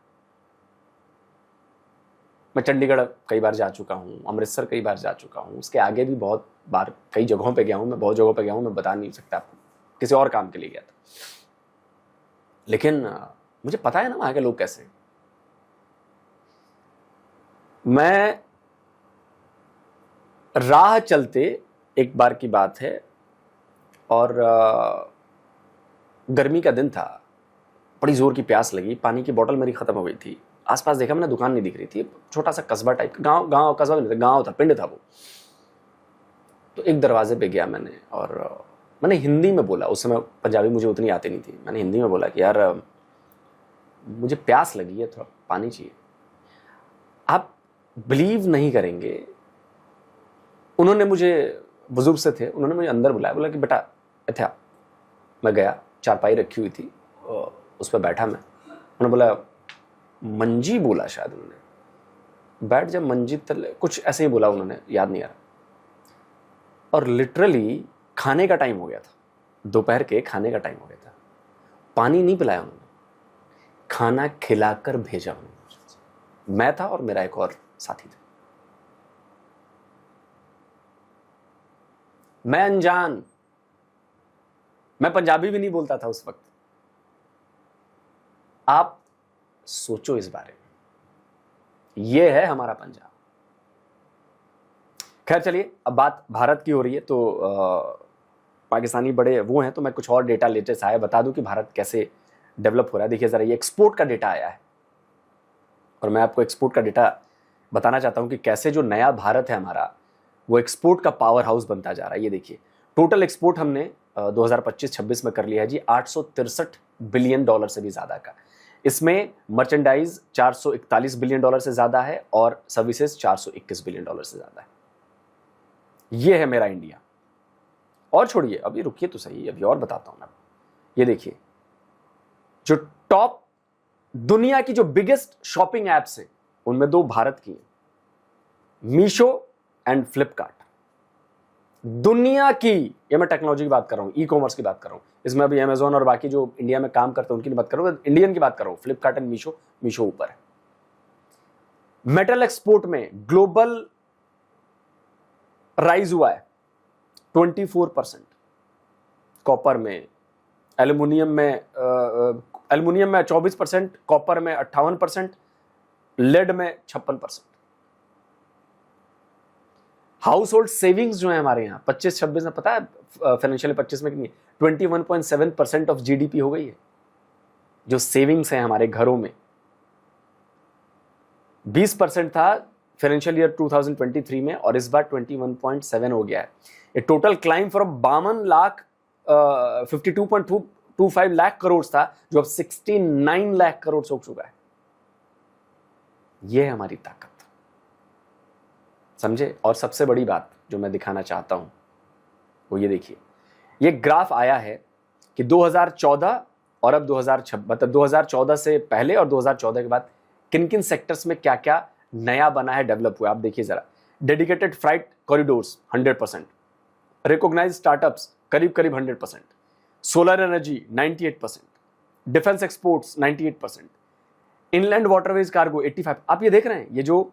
C: मैं चंडीगढ़ कई बार जा चुका हूं, अमृतसर कई बार जा चुका हूं, उसके आगे भी बहुत बार कई जगहों पे गया हूं। मैं बहुत जगहों पे गया हूं, मैं बता नहीं सकता आपको, किसी और काम के लिए गया था। लेकिन मुझे पता है ना वहां के लोग कैसे। मैं राह चलते, एक बार की बात है, और गर्मी का दिन था, बड़ी जोर की प्यास लगी, पानी की बोतल मेरी खत्म हो गई थी। आसपास देखा मैंने, दुकान नहीं दिख रही थी। छोटा सा कस्बा टाइप का, गांव कस्बा नहीं था, गांव था, पिंड था वो। तो एक दरवाजे पे गया मैंने, और मैंने हिंदी में बोला। उस समय पंजाबी मुझे उतनी आती नहीं थी। मैंने हिंदी में बोला कि यार मुझे प्यास लगी है, थोड़ा पानी चाहिए। आप बिलीव नहीं करेंगे, उन्होंने मुझे, बुजुर्ग से थे, उन्होंने मुझे अंदर बुलाया, बोला कि बेटा इथे आ। मैं गया, चारपाई रखी हुई थी, उस पर बैठा मैं। उन्होंने बोला, मंजी बोला शायद उन्होंने, बैठ जा मंजी तले, कुछ ऐसे ही बोला उन्होंने, याद नहीं आ रहा। और लिटरली खाने का टाइम हो गया था, दोपहर के खाने का टाइम हो गया था। पानी नहीं पिलाया उन्होंने, खाना खिलाकर भेजा उन्होंने। मैं था और मेरा एक और साथी था। मैं अनजान, मैं पंजाबी भी नहीं बोलता था उस वक्त। आप सोचो इस बारे में, यह है हमारा पंजाब। खैर चलिए, अब बात भारत की हो रही है तो पाकिस्तानी बड़े वो हैं, तो मैं कुछ और डेटा लेटेस्ट आया बता दूं कि भारत कैसे डेवलप हो रहा है। देखिए जरा, ये एक्सपोर्ट का डेटा आया है और मैं आपको एक्सपोर्ट का डेटा बताना चाहता हूं कि कैसे जो नया भारत है हमारा, वो एक्सपोर्ट का पावर हाउस बनता जा रहा है। ये देखिए, टोटल एक्सपोर्ट हमने 2025-26 में कर लिया है जी $863 बिलियन से भी ज्यादा का। इसमें मर्चेंडाइज $441 बिलियन से ज्यादा है और सर्विसेज $421 बिलियन से ज्यादा है। ये है मेरा इंडिया। और छोड़िए, अभी रुकिए तो सही, अभी और बताता हूं मैं। ये देखिए, जो टॉप दुनिया की जो बिगेस्ट शॉपिंग एप्स हैं उनमें 2 भारत की हैं, मीशो एंड फ्लिपकार्ट। दुनिया की, ये मैं टेक्नोलॉजी की बात कर रहा हूं, ई कॉमर्स की बात कर रहा हूं। इसमें अभी अमेजोन और बाकी जो इंडिया में काम करते हैं उनकी बात कर रहा हूं, इंडियन की बात कर रहा हूं। फ्लिपकार्ट एंड मीशो, मीशो ऊपर है। मेटल एक्सपोर्ट में ग्लोबल राइज हुआ है 24%। कॉपर में, एल्युमिनियम में 24%, कॉपर में 58%, लेड में 56%। हाउस होल्ड सेविंग्स जो है हमारे यहाँ 25-26 में, पता है फाइनेंशियल 25 में कितनी, 21.7% ऑफ जीडीपी हो गई है जो सेविंग्स है हमारे घरों में। 20% था फाइनेंशियल ईयर 2023 में और इस बार 21.7 हो गया है। ये total climb from 52.25 lakh crore था जो अब 69 लाख करोड़ हो चुका है। यह है हमारी ताकत, समझे। और सबसे बड़ी बात जो मैं दिखाना चाहता हूं वो ये देखिए, ये ग्राफ आया है कि 2014 और अब 2026, मतलब 2014 से पहले और 2014 के बाद किन किन सेक्टर्स में क्या क्या नया बना है, डेवलप हुआ। आप देखिए जरा, dedicated freight corridors 100%, recognised startups करीब करीब 100%, solar energy 98%, defence exports 98%, inland waterways cargo 85। आप ये देख रहे हैं, ये जो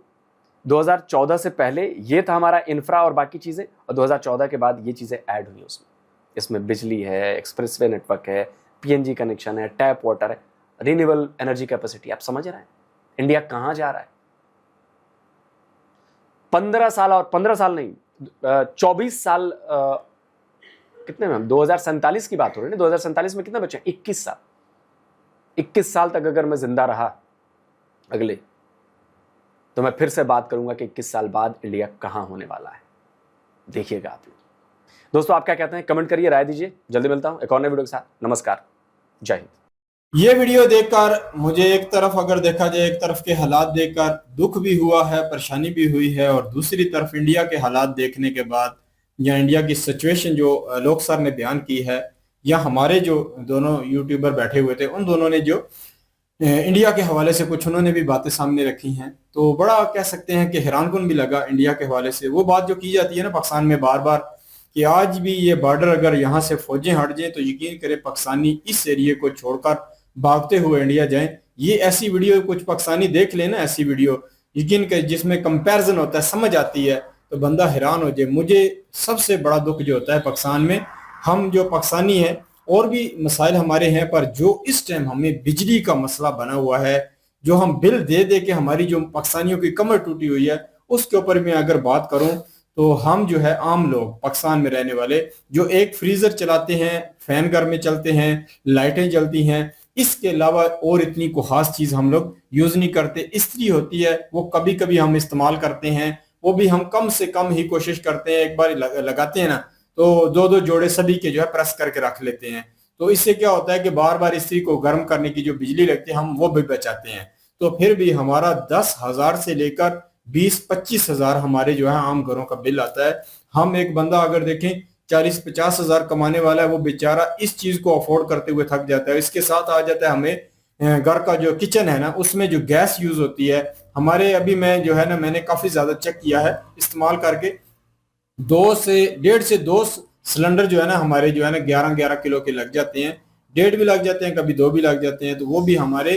C: 2014 से पहले ये था हमारा इंफ्रा और बाकी चीजें, और 2014 के बाद ये चीजें ऐड हुई उसमें। इसमें बिजली है, एक्सप्रेसवे नेटवर्क है, पीएनजी कनेक्शन है, टैप वाटर है, रिन्यूएबल एनर्जी कैपेसिटी। आप समझ रहे हैं इंडिया कहां जा रहा है। 15 साल और 15 साल नहीं, 24 साल, कितने में हम 2047 की बात हो रही है ना, 2047 में कितने बचे, 21 साल। 21 साल तक अगर मैं जिंदा रहा अगले, तो मैं फिर से बात करूंगा कि 21 साल बाद इंडिया कहां होने वाला है। देखिएगा आप लोग। दोस्तों आप क्या कहते हैं, कमेंट करिए, राय दीजिए। जल्दी मिलता हूं एक और नए वीडियो के साथ। नमस्कार, जय हिंद।
A: ये वीडियो देखकर मुझे एक तरफ अगर देखा जाए, एक तरफ के हालात देखकर दुख भी हुआ है, परेशानी भी हुई है, और दूसरी तरफ इंडिया के हालात देखने के बाद या इंडिया की सिचुएशन जो लोक सर ने बयान की है, या हमारे जो दोनों यूट्यूबर बैठे हुए थे उन दोनों ने जो इंडिया के हवाले से कुछ उन्होंने भी बातें सामने रखी हैं, तो बड़ा कह सकते हैं कि हैरानकुन भी लगा इंडिया के हवाले से। वो बात जो की जाती है ना पाकिस्तान में बार बार, कि आज भी ये बॉर्डर अगर यहाँ से फौजें हट जाएं तो यकीन करें पाकिस्तानी इस एरिए को छोड़कर भागते हुए इंडिया जाएं। ये ऐसी वीडियो कुछ पाकिस्तानी देख लेना, ऐसी वीडियो यकीन करें जिसमें कंपैरिजन होता है, समझ आती है, तो बंदा हैरान हो जाए। मुझे सबसे बड़ा दुख जो होता है पाकिस्तान में, हम जो पाकिस्तानी हैं और भी मसाइल हमारे हैं, पर जो इस टाइम हमें बिजली का मसला बना हुआ है, जो हम बिल दे दे के हमारी जो पाकिस्तानियों की कमर टूटी हुई है, उसके ऊपर मैं अगर बात करूं तो हम जो है आम लोग पाकिस्तान में रहने वाले जो एक फ्रीजर चलाते हैं, फैन घर में चलते हैं, लाइटें जलती हैं, इसके अलावा और इतनी कोई खास चीज हम लोग यूज नहीं करते। इस्त्री होती है वो कभी कभी हम इस्तेमाल करते हैं, वो भी हम कम से कम ही कोशिश करते हैं। एक बार लगाते हैं ना तो 2-2 जोड़े सभी के जो है प्रेस करके रख लेते हैं। तो इससे क्या होता है कि बार बार इस्त्री को गर्म करने की जो बिजली लगती है हम वो भी बचाते हैं। तो फिर भी हमारा 10,000 से लेकर 20-25 हजार हमारे जो है आम घरों का बिल आता है। हम एक बंदा अगर देखें 40-50 हजार कमाने वाला है, वो बेचारा इस चीज को अफोर्ड करते हुए थक जाता है। इसके साथ आ जाता है हमें घर का जो किचन है ना, उसमें जो गैस यूज होती है हमारे, अभी मैं जो है ना मैंने काफी ज्यादा चेक किया है इस्तेमाल करके, 1.5 से 2 सिलेंडर जो है ना हमारे जो है ना 11-11 किलो के लग जाते हैं, 1.5 भी लग जाते हैं, कभी 2 भी लग जाते हैं। तो वो भी हमारे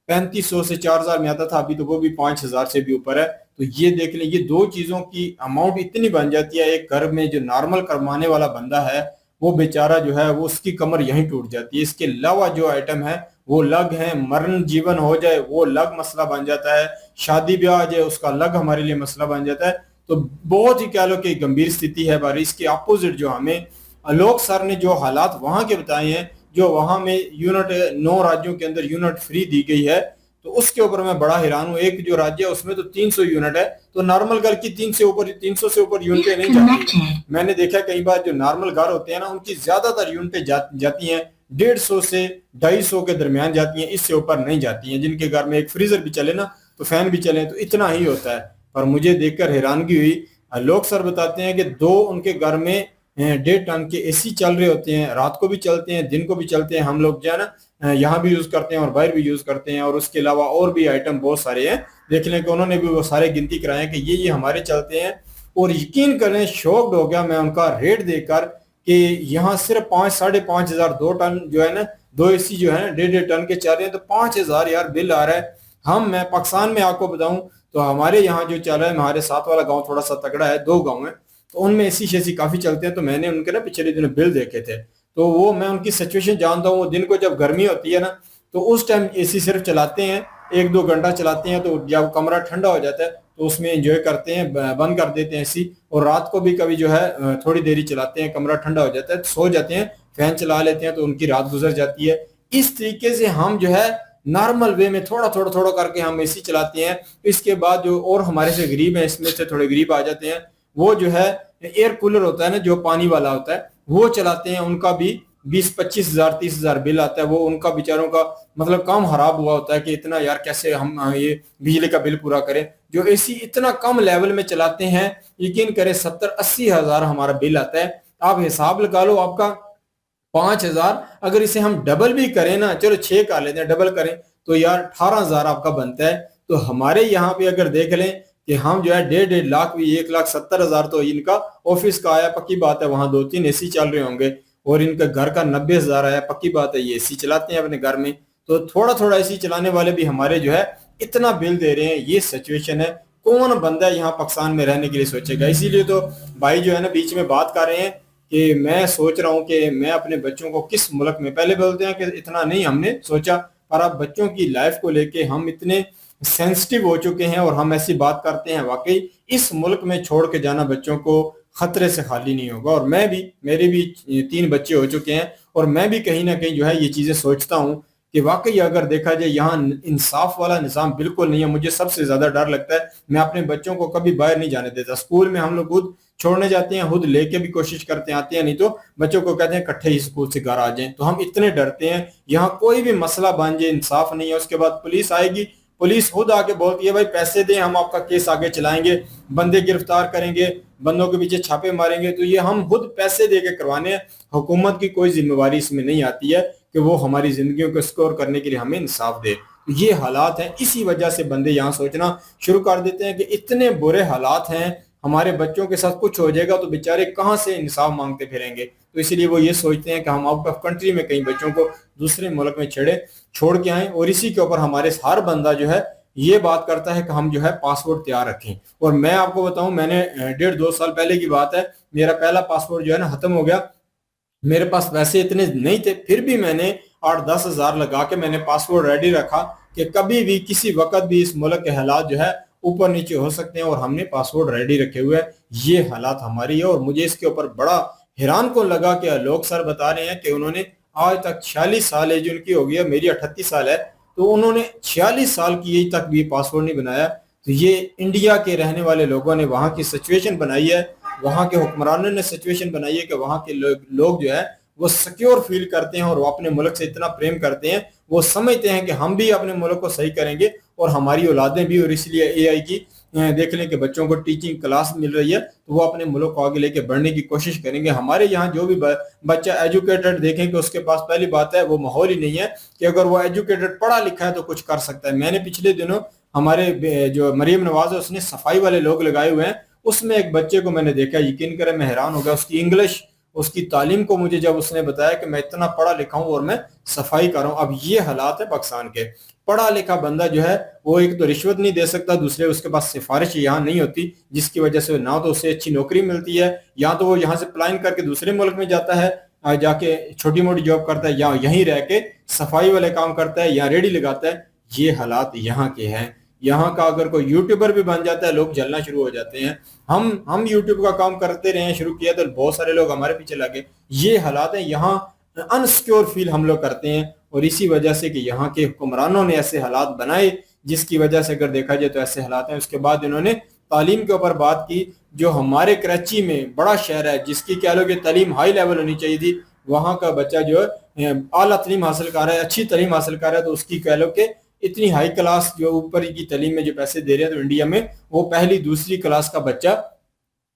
A: 3500 से 4000 में आता था, अभी तो वो भी 5000 से भी ऊपर है। तो ये देख लें, ये दो चीजों की अमाउंट इतनी बन जाती है, एक घर में जो नॉर्मल कमाने वाला बंदा है वो बेचारा जो है वो उसकी कमर यहीं टूट जाती है। इसके अलावा जो आइटम है वो अलग है, मरण जीवन हो जाए वो अलग मसला बन जाता है, शादी ब्याह आ जाए उसका अलग हमारे लिए मसला बन जाता है। तो बहुत ही कह लो कि गंभीर स्थिति है बारी। इसके अपोजिट जो हमें आलोक सर ने जो हालात वहां के बताए हैं, जो वहां में यूनिट 9 राज्यों के अंदर यूनिट फ्री दी गई है, तो उसके ऊपर मैं बड़ा हैरान हूँ। एक जो राज्य है उसमें तो 300 यूनिट है, तो नॉर्मल घर की 300 से ऊपर यूनिटें नहीं जाती। मैंने देखा कई बार जो नॉर्मल घर होते हैं ना उनकी ज्यादातर यूनिटें जाती हैं 150 से 250 के दरमियान जाती हैं, इससे ऊपर नहीं जाती हैं। जिनके घर में एक फ्रीजर भी चले ना तो फैन भी चले तो इतना ही होता है। पर मुझे देखकर हैरानगी हुई, लोग सर बताते हैं कि 2 उनके घर में 1.5 टन के एसी चल रहे होते हैं, रात को भी चलते हैं दिन को भी चलते हैं। हम लोग जो है ना यहाँ भी यूज करते हैं और बाहर भी यूज करते हैं। और उसके अलावा और भी आइटम बहुत सारे हैं, देख लें कि उन्होंने भी वो सारे गिनती कराए कि ये हमारे चलते हैं। और यकीन करें शॉक्ड हो गया मैं उनका रेट देखकर कि यहाँ सिर्फ 5-5.5 2 टन जो है ना 2 एसी जो है ना 1.5 टन के चल रहे हैं, तो 5000 यार बिल आ रहा है। मैं पाकिस्तान में आपको बताऊं तो हमारे यहाँ जो चल रहा है, हमारे साथ वाला गांव थोड़ा सा तगड़ा है, 2 गांव है, तो उनमें एसी शेसी काफी चलते हैं। तो मैंने उनके ना पिछले दिनों बिल देखे थे, तो वो मैं उनकी सिचुएशन जानता हूँ। वो दिन को जब गर्मी होती है ना तो उस टाइम एसी सिर्फ चलाते हैं, 1-2 घंटा चलाते हैं, तो जब कमरा ठंडा हो जाता है तो उसमें एंजॉय करते हैं, बंद कर देते हैं एसी। और रात को भी कभी जो है थोड़ी देरी चलाते हैं, कमरा ठंडा हो जाता है तो सो जाते हैं, फैन चला लेते हैं, तो उनकी रात गुजर जाती है। इस तरीके से हम जो है नॉर्मल वे में थोड़ा थोड़ा करके हम एसी चलाते हैं। इसके बाद जो और हमारे से गरीब हैं, इसमें से थोड़े गरीब आ जाते हैं, वो जो है एयर कूलर होता है ना जो पानी वाला होता है वो चलाते हैं, उनका भी 20-25 हजार 30 हजार बिल आता है। वो उनका बेचारों का मतलब काम खराब हुआ होता है कि इतना यार कैसे हम ये बिजली का बिल पूरा करें। जो एसी इतना कम लेवल में चलाते हैं, यकीन करें 70-80 हजार हमारा बिल आता है। आप हिसाब लगा लो, आपका 5000 अगर इसे हम डबल भी करें ना, चलो 6 कर लेते हैं, डबल करें तो यार 18,000 आपका बनता है। तो हमारे यहाँ पे अगर देख लें कि हम जो है 1.5 लाख भी 1,70,000 तो इनका ऑफिस का आया, पक्की बात है वहां 2-3 एसी चल रहे होंगे। और इनका घर का 90,000 आया, पक्की बात है ये एसी चलाते हैं अपने घर में। तो थोड़ा थोड़ा एसी चलाने वाले भी हमारे जो है इतना बिल दे रहे हैं। ये सिचुएशन है, कौन बंदा यहाँ पाकिस्तान में रहने के लिए सोचेगा। इसीलिए तो भाई जो है ना बीच में बात कर रहे हैं कि मैं सोच रहा हूँ कि मैं अपने बच्चों को किस मुल्क में, पहले बोलते हैं कि इतना नहीं हमने सोचा, पर अब बच्चों की लाइफ को लेके हम इतने सेंसिटिव हो चुके हैं और हम ऐसी बात करते हैं। वाकई इस मुल्क में छोड़ के जाना बच्चों को खतरे से खाली नहीं होगा। और मैं भी, मेरे भी 3 बच्चे हो चुके हैं और मैं भी कहीं ना कहीं जो है ये चीजें सोचता हूँ कि वाकई अगर देखा जाए यहाँ इंसाफ वाला निज़ाम बिल्कुल नहीं है। मुझे सबसे ज्यादा डर लगता है, मैं अपने बच्चों को कभी बाहर नहीं जाने देता। स्कूल में हम लोग खुद छोड़ने जाते हैं, खुद लेके भी कोशिश करते हैं, आते हैं, नहीं तो बच्चों को कहते हैं इकट्ठे ही स्कूल से घर आ जाएं। तो हम इतने डरते हैं, यहाँ कोई भी मसला बन जाए इंसाफ नहीं है। उसके बाद पुलिस आएगी, पुलिस खुद आके बोलती है भाई पैसे दें हम आपका केस आगे चलाएंगे, बंदे गिरफ्तार करेंगे, बंदों के पीछे छापे मारेंगे। तो ये हम खुद पैसे दे के करवाने हैं। हुकूमत की कोई जिम्मेवारी इसमें नहीं आती है कि वो हमारी जिंदगियों को स्कोर करने के लिए हमें इंसाफ दे। ये हालात हैं, इसी वजह से बंदे यहाँ सोचना शुरू कर देते हैं कि इतने बुरे हालात हैं, हमारे बच्चों के साथ कुछ हो जाएगा तो बेचारे कहाँ से इंसाफ मांगते फिरेंगे। तो इसलिए वो ये सोचते हैं कि हम आउट ऑफ कंट्री में कहीं बच्चों को दूसरे मुल्क में छोड़ के आए। और इसी के ऊपर हमारे हर बंदा जो है ये बात करता है कि हम जो है पासपोर्ट तैयार रखें। और मैं आपको बताऊं, मैंने 1.5-2 साल पहले की बात है, मेरा पहला पासपोर्ट जो है ना खत्म हो गया। मेरे पास पैसे इतने नहीं थे, फिर भी मैंने 8-10 हजार लगा के मैंने पासपोर्ट रेडी रखा कि कभी भी किसी वक्त भी इस मुल्क के हालात जो है ऊपर नीचे हो सकते हैं, और हमने पासपोर्ट रेडी रखे हुए हैं। ये हालात हमारी है। और मुझे इसके ऊपर बड़ा हैरान कौन लगा कि लोग सर बता रहे हैं कि उन्होंने आज तक 46 साल एज उनकी हो गई है, मेरी 38 साल है, तो उन्होंने 46 साल की एज तक भी पासपोर्ट नहीं बनाया। तो ये इंडिया के रहने वाले लोगों ने वहां की सिचुएशन बनाई है, वहां के हुक्मरानों ने सिचुएशन बनाई है कि वहां के लोग जो है वो सिक्योर फील करते हैं और वो अपने मुल्क से इतना प्रेम करते हैं, वो समझते हैं कि हम भी अपने मुल्क को सही करेंगे और हमारी औलादें भी। और इसलिए एआई की देख लें कि बच्चों को टीचिंग क्लास मिल रही है तो वो अपने मुल्क को आगे लेके बढ़ने की कोशिश करेंगे। हमारे यहाँ जो भी बच्चा एजुकेटेड देखें कि उसके पास पहली बात है वो माहौल ही नहीं है कि अगर वो एजुकेटेड पढ़ा लिखा है तो कुछ कर सकता है। मैंने पिछले दिनों हमारे जो मरियम नवाज है उसने सफाई वाले लोग लगाए हुए हैं, उसमें एक बच्चे को मैंने देखा, यकीन करें मैं हैरान हो गया। उसकी इंग्लिश उसकी तालीम को मुझे जब उसने बताया कि मैं इतना पढ़ा लिखा हूँ और मैं सफाई कर रहा हूँ। अब ये हालात है पाकिस्तान के। पढ़ा लिखा बंदा जो है वो एक तो रिश्वत नहीं दे सकता, दूसरे उसके पास सिफारिश यहाँ नहीं होती, जिसकी वजह से ना तो उसे अच्छी नौकरी मिलती है, या तो वो यहाँ से पलायन करके दूसरे मुल्क में जाता है, जाके छोटी मोटी जॉब करता है, या यहीं रह के सफाई वाले काम करता है या रेडी लगाता है। ये हालात यहाँ के हैं। यहाँ का अगर कोई यूट्यूबर भी बन जाता है लोग जलना शुरू हो जाते हैं। हम यूट्यूब का काम करते रहे, शुरू किया तो बहुत सारे लोग हमारे पीछे लगे। ये हालात है यहाँ, अनसिक्योर फील हम लोग करते हैं, और इसी वजह से कि यहाँ के हुक्मरानों ने ऐसे हालात बनाए, जिसकी वजह से अगर देखा जाए तो ऐसे हालात हैं। उसके बाद इन्होंने तालीम के ऊपर बात की। जो हमारे कराची में बड़ा शहर है जिसकी कह लो कि तालीम हाई लेवल होनी चाहिए थी, वहाँ का बच्चा जो है आला तालीम हासिल कर रहा है, अच्छी तालीम हासिल कर रहा है, तो उसकी कह लो कि इतनी हाई क्लास जो ऊपर की तालीम में जो पैसे दे रहे हैं, तो इंडिया में वो पहली दूसरी क्लास का बच्चा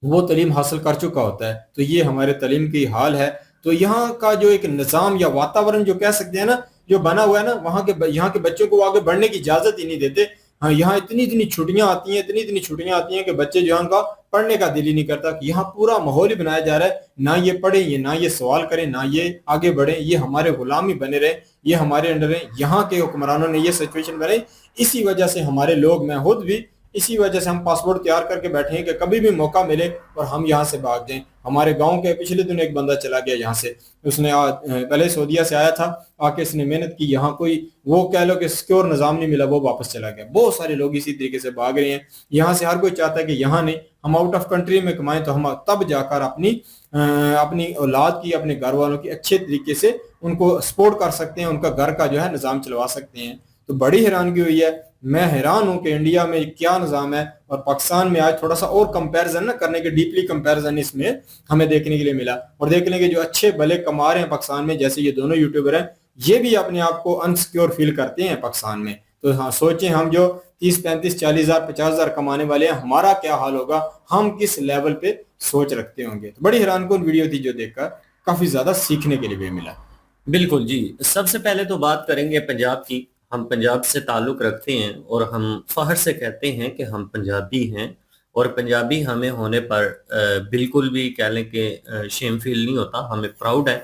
A: वो तालीम हासिल कर चुका होता है। तो ये हमारे तालीम की हाल है। तो यहाँ का जो एक निज़ाम या वातावरण जो कह सकते हैं ना, जो बना हुआ है ना, यहाँ के बच्चों को आगे बढ़ने की इजाजत ही नहीं देते। हाँ, यहाँ इतनी इतनी छुट्टियां आती हैं, इतनी इतनी छुट्टियां आती हैं कि बच्चे जो है उनका पढ़ने का दिल ही नहीं करता। कि यहाँ पूरा माहौल ही बनाया जा रहा है, ना ये पढ़े, ये ना ये सवाल करें, ना ये आगे बढ़े, ये हमारे गुलाम ही बने रहे, ये हमारे अंडर है। यहाँ के हुक्मरानों ने ये सिचुएशन बनाई। इसी वजह से हमारे लोग, मैं खुद भी इसी वजह से हम पासपोर्ट तैयार करके बैठे हैं कि कभी भी मौका मिले और हम यहाँ से भाग जाएं। हमारे गांव के पिछले दिन एक बंदा चला गया यहाँ से, उसने पहले सऊदीया से आया था, आके इसने मेहनत की, यहाँ कोई वो कह लो कि सिक्योर निज़ाम नहीं मिला, वो वापस चला गया। बहुत सारे लोग इसी तरीके से भाग रहे हैं यहाँ से। हर कोई चाहता है कि यहाँ नहीं, हम आउट ऑफ कंट्री में कमाएं, तो हम तब जाकर अपनी औलाद की, अपने घर वालों की अच्छे तरीके से उनको सपोर्ट कर सकते हैं, उनका घर का जो है निज़ाम चलवा सकते हैं। तो बड़ी हैरानगी हुई है। मैं हैरान हूं कि इंडिया में क्या निज़ाम है और पाकिस्तान में आज थोड़ा सा और कंपैरिजन ना करने के, डीपली कंपैरिजन इसमें हमें देखने के लिए मिला। और देख लेंगे जो अच्छे भले कमा रहे हैं पाकिस्तान में, जैसे ये दोनों यूट्यूबर हैं, ये भी अपने आप को अनसिक्योर फील करते हैं पाकिस्तान में। तो हाँ, सोचें हम जो 30-35-40,000 50,000 कमाने वाले हैं, हमारा क्या हाल होगा, हम किस लेवल पे सोच रखते होंगे। तो बड़ी हैरानकुन वीडियो थी जो देखकर काफी ज्यादा सीखने के लिए भी मिला।
B: बिल्कुल जी। सबसे पहले तो बात करेंगे पंजाब की। हम पंजाब से ताल्लुक रखते हैं और हम फख्र से कहते हैं कि हम पंजाबी हैं, और पंजाबी हमें होने पर बिल्कुल भी कह लें कि शेम फील नहीं होता, हमें प्राउड है,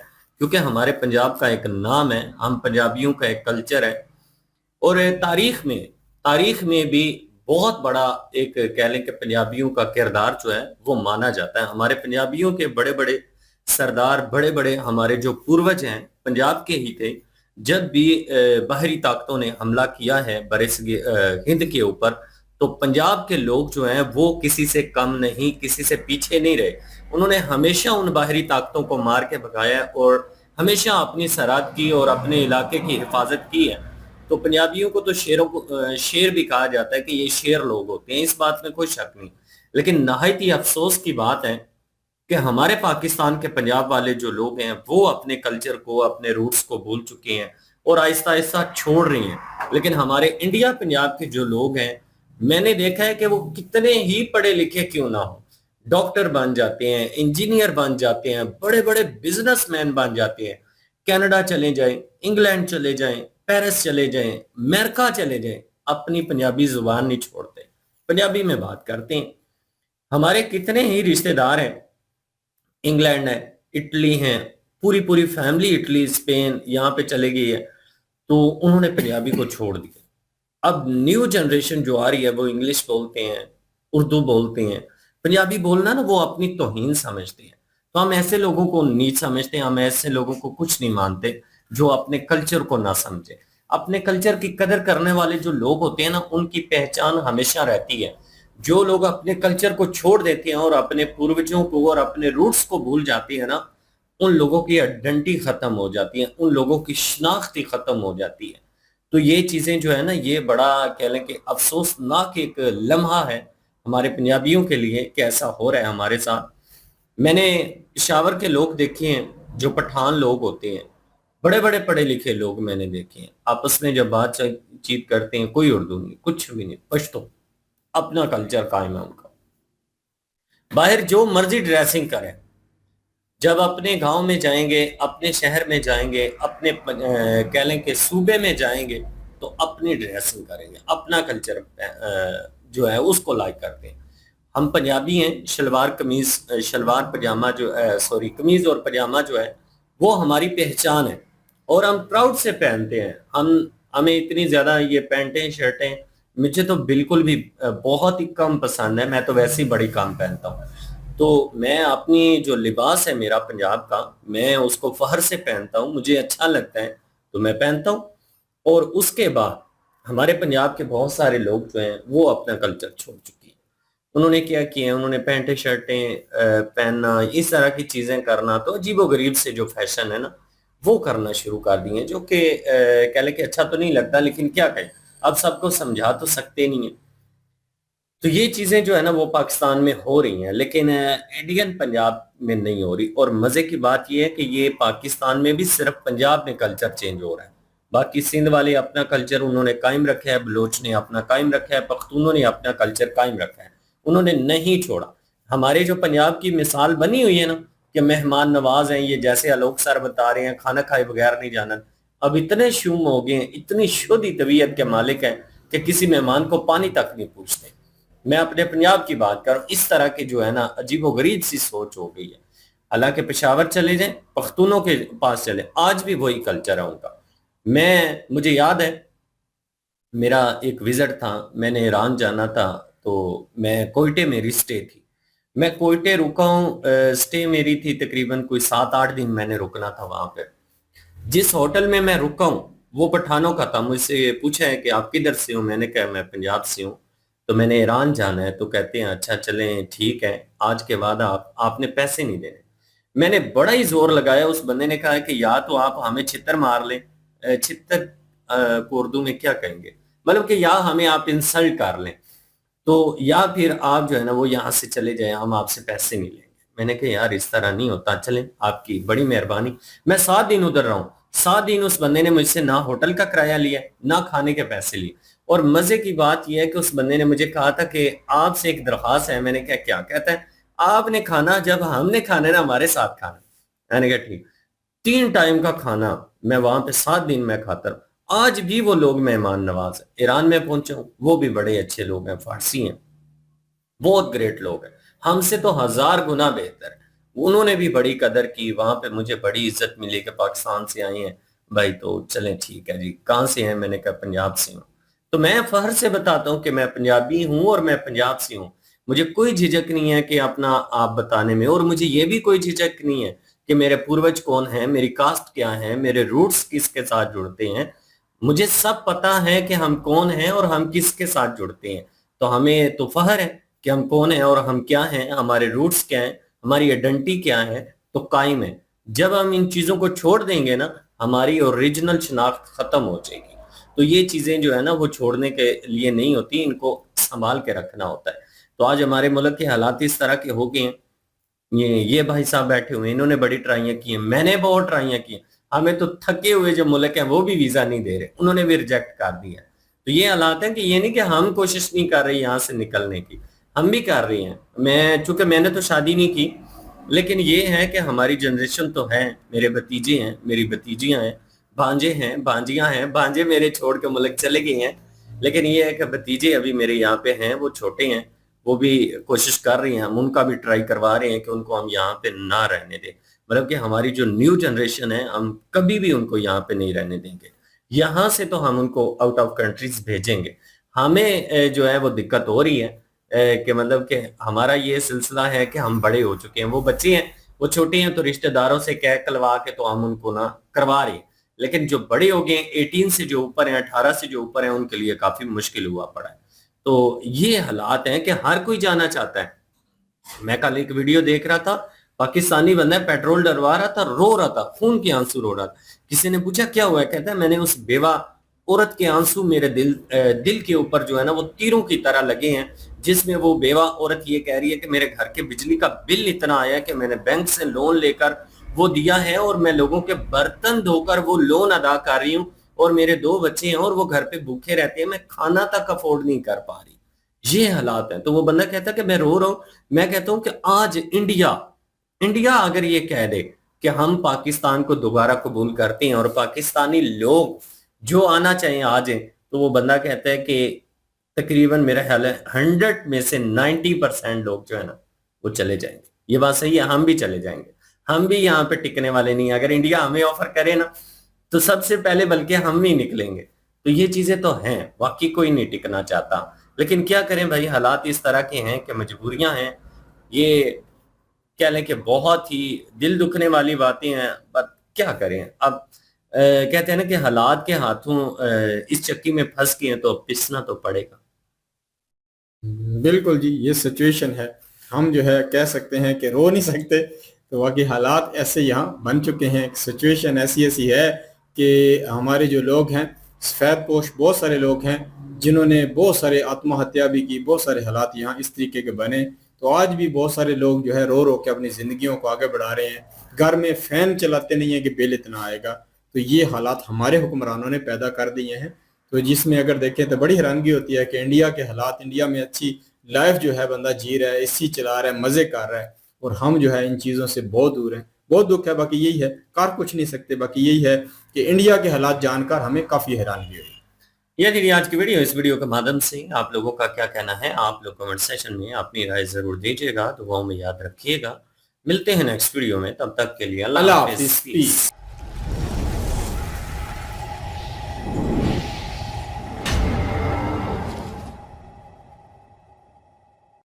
B: क्योंकि हमारे पंजाब का एक नाम है, हम पंजाबियों का एक कल्चर है। और तारीख में भी बहुत बड़ा एक कह लें कि पंजाबियों का किरदार जो है वो माना जाता है। हमारे पंजाबियों के बड़े बड़े सरदार, बड़े बड़े हमारे जो पूर्वज हैं पंजाब के ही थे। जब भी बाहरी ताकतों ने हमला किया है हिंद के ऊपर, तो पंजाब के लोग जो हैं वो किसी से कम नहीं, किसी से पीछे नहीं रहे। उन्होंने हमेशा उन बाहरी ताकतों को मार के भगाया और हमेशा अपनी सरहद की और अपने इलाके की हिफाजत की है। तो पंजाबियों को तो शेर भी कहा जाता है कि ये शेर लोग होते हैं, इस बात में कोई शक नहीं। लेकिन नहायत ही अफसोस की बात है कि हमारे पाकिस्तान के पंजाब वाले जो लोग हैं वो अपने कल्चर को, अपने रूट्स को भूल चुके हैं और आहिस्ता आहिस्ता छोड़ रहे हैं। लेकिन हमारे इंडिया पंजाब के जो लोग हैं, मैंने देखा है कि वो कितने ही पढ़े लिखे क्यों ना हो, डॉक्टर बन जाते हैं, इंजीनियर बन जाते हैं, बड़े बड़े बिजनेसमैन बन जाते हैं। कनाडा चले जाएं, इंग्लैंड चले जाएं, पेरिस चले जाएं, अमेरिका चले जाएं, अपनी पंजाबी जुबान नहीं छोड़ते, पंजाबी में बात करते हैं। हमारे कितने ही रिश्तेदार हैं, इंग्लैंड है, इटली है, पूरी फैमिली इटली, स्पेन यहाँ पे चले गई है, तो उन्होंने पंजाबी को छोड़ दिया। अब न्यू जनरेशन जो आ रही है वो इंग्लिश बोलते हैं, उर्दू बोलते हैं। पंजाबी बोलना ना वो अपनी तौहीन समझते हैं। तो हम ऐसे लोगों को नीच समझते हैं, हम ऐसे लोगों को कुछ नहीं मानते जो अपने कल्चर को ना समझे। अपने कल्चर की कदर करने वाले जो लोग होते हैं ना, उनकी पहचान हमेशा रहती है। जो लोग अपने कल्चर को छोड़ देते हैं और अपने पूर्वजों को और अपने रूट्स को भूल जाते हैं ना, उन लोगों की आइडेंटिटी खत्म हो जाती है, उन लोगों की शनाख्ती खत्म हो जाती है। तो ये चीजें जो है ना, ये बड़ा कह लें कि अफसोसनाक एक लम्हा है हमारे पंजाबियों के लिए कि ऐसा हो रहा है हमारे साथ। मैंने पेशावर के लोग देखे हैं जो पठान लोग होते हैं, बड़े बड़े पढ़े लिखे लोग मैंने देखे हैं, आपस में जब बातचीत करते हैं कोई उर्दू नहीं, कुछ भी नहीं, पश्तो, अपना कल्चर कायम है उनका। बाहर जो मर्जी ड्रेसिंग करें, जब अपने गांव में जाएंगे, अपने शहर में जाएंगे, अपने कह लें कि सूबे में जाएंगे, तो अपनी ड्रेसिंग करेंगे, अपना कल्चर जो है उसको लाइक करते हैं। हम पंजाबी हैं, शलवार पजामा जो सॉरी कमीज और पजामा जो है वो हमारी पहचान है और हम प्राउड से पहनते हैं। हमें इतनी ज्यादा ये पैंटें शर्टें मुझे तो बिल्कुल भी बहुत ही कम पसंद है। मैं तो वैसे ही बड़ी कम पहनता हूँ। तो मैं अपनी जो लिबास है मेरा पंजाब का, मैं उसको फख्र से पहनता हूँ, मुझे अच्छा लगता है तो मैं पहनता हूँ। और उसके बाद हमारे पंजाब के बहुत सारे लोग जो हैं वो अपना कल्चर छोड़ चुके हैं। उन्होंने क्या किया, उन्होंने पैंटें शर्टें पहनना, इस तरह की चीजें करना, तो अजीबोगरीब से जो फैशन है ना वो करना शुरू कर दिए, जो कि कह लें कि अच्छा तो नहीं लगता, लेकिन क्या कहें, अब सबको समझा तो सकते नहीं है। तो ये चीजें जो है ना वो पाकिस्तान में हो रही हैं, लेकिन इंडियन पंजाब में नहीं हो रही। और मजे की बात ये है कि ये पाकिस्तान में भी सिर्फ पंजाब में कल्चर चेंज हो रहा है। बाकी सिंध वाले अपना कल्चर उन्होंने कायम रखा है, बलोच ने अपना कायम रखा है, पख्तूनों ने अपना कल्चर कायम रखा है, उन्होंने नहीं छोड़ा। हमारे जो पंजाब की मिसाल बनी हुई है ना कि मेहमान नवाज हैं, ये जैसे आलोक सर बता रहे हैं खाना खाए बगैर नहीं जाना, अब इतने शुम हो गए हैं, इतनी शुद्ध तबीयत के मालिक हैं कि किसी मेहमान को पानी तक नहीं पूछते। मैं अपने पंजाब की बात कर रहा हूँ, इस तरह की जो है ना अजीबोगरीब सी सोच हो गई है। हालांकि पेशावर चले जाएं, पख्तूनों के पास चले, आज भी वही कल्चर है उनका। मुझे याद है मेरा एक विजिट था, मैंने ईरान जाना था, तो मैं कोयटे मेरी स्टे थी, मैं कोयटे रुका हूँ, स्टे मेरी थी तकरीबन कोई 7-8 दिन मैंने रुकना था वहां पे। जिस होटल में मैं रुका हूँ वो पठानों का था। मुझसे पूछा है कि आप किधर से हो, मैंने कहा मैं पंजाब से हूँ, तो मैंने ईरान जाना है। तो कहते हैं अच्छा चलें ठीक है, आज के बाद आपने पैसे नहीं देने। मैंने बड़ा ही जोर लगाया, उस बंदे ने कहा कि या तो आप हमें छितर मार लें, छितर को उर्दू में क्या कहेंगे, मतलब कि या हमें आप इंसल्ट कर लें, तो या फिर आप जो है ना वो यहाँ से चले जाएं, हम आपसे पैसे नहीं लेंगे। मैंने कहा यार इस तरह नहीं होता, चलें आपकी बड़ी मेहरबानी। मैं 7 दिन उधर रहा हूँ, 7 दिन उस बंदे ने मुझसे ना होटल का किराया लिया ना खाने के पैसे लिए। और मजे की बात यह है कि उस बंदे ने मुझे कहा था कि आपसे एक दरख्वास्त है। मैंने कहा क्या? कहता है आपने खाना जब हमने खाना है ना हमारे साथ खाना। मैंने कहा ठीक। 3 टाइम का खाना मैं वहां पे 7 दिन में खाता रहा। आज भी वो लोग मेहमान नवाज है। ईरान में पहुंचा हूं, वो भी बड़े अच्छे लोग हैं, फारसी हैं, बहुत ग्रेट लोग हैं, हमसे तो 1000 गुना बेहतर है। उन्होंने भी बड़ी कदर की, वहां पे मुझे बड़ी इज्जत मिली कि पाकिस्तान से आए हैं भाई, तो चलें ठीक है जी। कहाँ से हैं? मैंने कहा पंजाब से हूँ। तो मैं फख्र से बताता हूँ कि मैं पंजाबी हूँ और मैं पंजाब से हूँ। मुझे कोई झिझक नहीं है कि अपना आप बताने में, और मुझे ये भी कोई झिझक नहीं है कि मेरे पूर्वज कौन है, मेरी कास्ट क्या है, मेरे रूट्स किसके साथ जुड़ते हैं। मुझे सब पता है कि हम कौन हैं और हम किसके साथ जुड़ते हैं। तो हमें तो फख्र है कि हम कौन हैं और हम क्या हैं, हमारे रूट्स क्या हैं, हमारी आइडेंटिटी क्या है, तो कायम है। जब हम इन चीजों को छोड़ देंगे ना, हमारी ओरिजिनल शनाख्त खत्म हो जाएगी। तो ये चीजें जो है ना वो छोड़ने के लिए नहीं होती, इनको संभाल के रखना होता है। तो आज हमारे मुल्क के हालात इस तरह के हो गए हैं। ये भाई साहब बैठे हुए हैं, इन्होंने बड़ी ट्राइयां की हैं, मैंने बहुत ट्राइयां की हैं। हमें तो थके हुए जो मुल्क हैं वो भी वीजा नहीं दे रहे, उन्होंने भी रिजेक्ट कर दिया। तो ये हालात हैं कि ये नहीं कि हम कोशिश नहीं कर रहे यहाँ से निकलने की, हम भी कर रहे हैं। चूंकि मैंने तो शादी नहीं की, लेकिन ये है कि हमारी जनरेशन तो है, मेरे भतीजे हैं, मेरी भतीजियां हैं, भांजे हैं, भांजियां हैं। भांजे मेरे छोड़ के मुल्क चले गए हैं, लेकिन ये है कि भतीजे अभी मेरे यहाँ पे हैं, वो छोटे हैं, वो भी कोशिश कर रही हैं, हम उनका भी ट्राई करवा रहे हैं कि उनको हम यहाँ पे ना रहने दें। मतलब कि हमारी जो न्यू जनरेशन है हम कभी भी उनको यहाँ पे नहीं रहने देंगे। यहाँ से तो हम उनको आउट ऑफ कंट्रीज भेजेंगे। हमें जो है वो दिक्कत हो रही है कि मतलब कि हमारा ये सिलसिला है कि हम बड़े हो चुके हैं, वो बच्चे हैं, वो छोटे हैं, तो रिश्तेदारों से कह कलवा के तो हम उनको ना करवा रहे हैं। लेकिन जो बड़े हो गए 18 से जो ऊपर हैं, 18 से जो ऊपर हैं, उनके लिए काफी मुश्किल हुआ पड़ा है। तो ये हालात हैं कि हर कोई जाना चाहता है। मैं कल एक वीडियो देख रहा था, पाकिस्तानी बंदा पेट्रोल डलवा रहा था, रो रहा था, खून के आंसू रो रहा था। किसी ने पूछा क्या हुआ है? कहता है मैंने उस बेवा औरत के आंसू मेरे दिल के ऊपर जो है ना वो तीरों की तरह लगे हैं, जिसमें वो बेवा औरत ये कह रही है कि मेरे घर के बिजली का बिल इतना आया कि मैंने बैंक से लोन लेकर वो दिया है और मैं लोगों के बर्तन धोकर वो लोन अदा कर रही हूँ, और मेरे 2 बच्चे हैं और वो घर पे भूखे रहते हैं, मैं खाना तक अफोर्ड नहीं कर पा रही। ये हालात हैं। तो वो बंदा कहता है कि मैं रो रहा हूं। मैं कहता हूं कि आज इंडिया अगर ये कह दे कि हम पाकिस्तान को दोबारा कबूल करते हैं और पाकिस्तानी लोग जो आना चाहें आ जाएं, तो वो बंदा कहता है कि तकरीबन मेरा ख्याल है 100 में से 90% लोग जो है ना वो चले जाएंगे। ये बात सही है, हम भी चले जाएंगे, हम भी यहाँ पे टिकने वाले नहीं है। अगर इंडिया हमें ऑफर करे ना तो सबसे पहले बल्कि हम ही निकलेंगे। तो ये चीजें तो हैं, वाकई कोई नहीं टिकना चाहता, लेकिन क्या करें भाई, हालात इस तरह के हैं कि मजबूरियां हैं। ये कह लें कि बहुत ही दिल दुखने वाली बातें हैं, पर क्या करें अब। कहते हैं ना कि हालात के हाथों इस चक्की में फंस गए हैं तो पिसना तो पड़ेगा।
A: बिल्कुल जी, ये सिचुएशन है। हम जो है कह सकते हैं कि रो नहीं सकते, तो बाकी हालात ऐसे यहाँ बन चुके हैं। सिचुएशन ऐसी ऐसी है कि हमारे जो लोग हैं, सफ़ेद पोश बहुत सारे लोग हैं जिन्होंने बहुत सारे आत्महत्या भी की, बहुत सारे हालात यहाँ इस तरीके के बने। तो आज भी बहुत सारे लोग जो है रो रो के अपनी ज़िंदगियों को आगे बढ़ा रहे हैं। घर में फ़ैन चलाते नहीं है कि बिल इतना आएगा। तो ये हालात हमारे हुक्मरानों ने पैदा कर दिए हैं। तो जिसमें अगर देखें तो बड़ी हैरानगी होती है कि इंडिया के हालात, इंडिया में अच्छी लाइफ जो है बंदा जी रहा है, एसी चला रहा है, मज़े कर रहा है, और हम जो है इन चीज़ों से बहुत दूर हैं। बहुत दुख है, बाकी यही है, कर कुछ नहीं सकते। बाकी यही है कि इंडिया के हालात जानकर हमें काफ़ी हैरानगी हुई।
B: ये थी आज की वीडियो। इस वीडियो के माध्यम से आप लोगों का क्या कहना है, आप लोग कमेंट सेशन में अपनी राय जरूर दीजिएगा, दुआओं में याद रखिएगा। मिलते हैं नेक्स्ट वीडियो में, तब तक के लिए अल्लाह
A: अल्लाह
B: हाफिज़।
A: हाफिज़।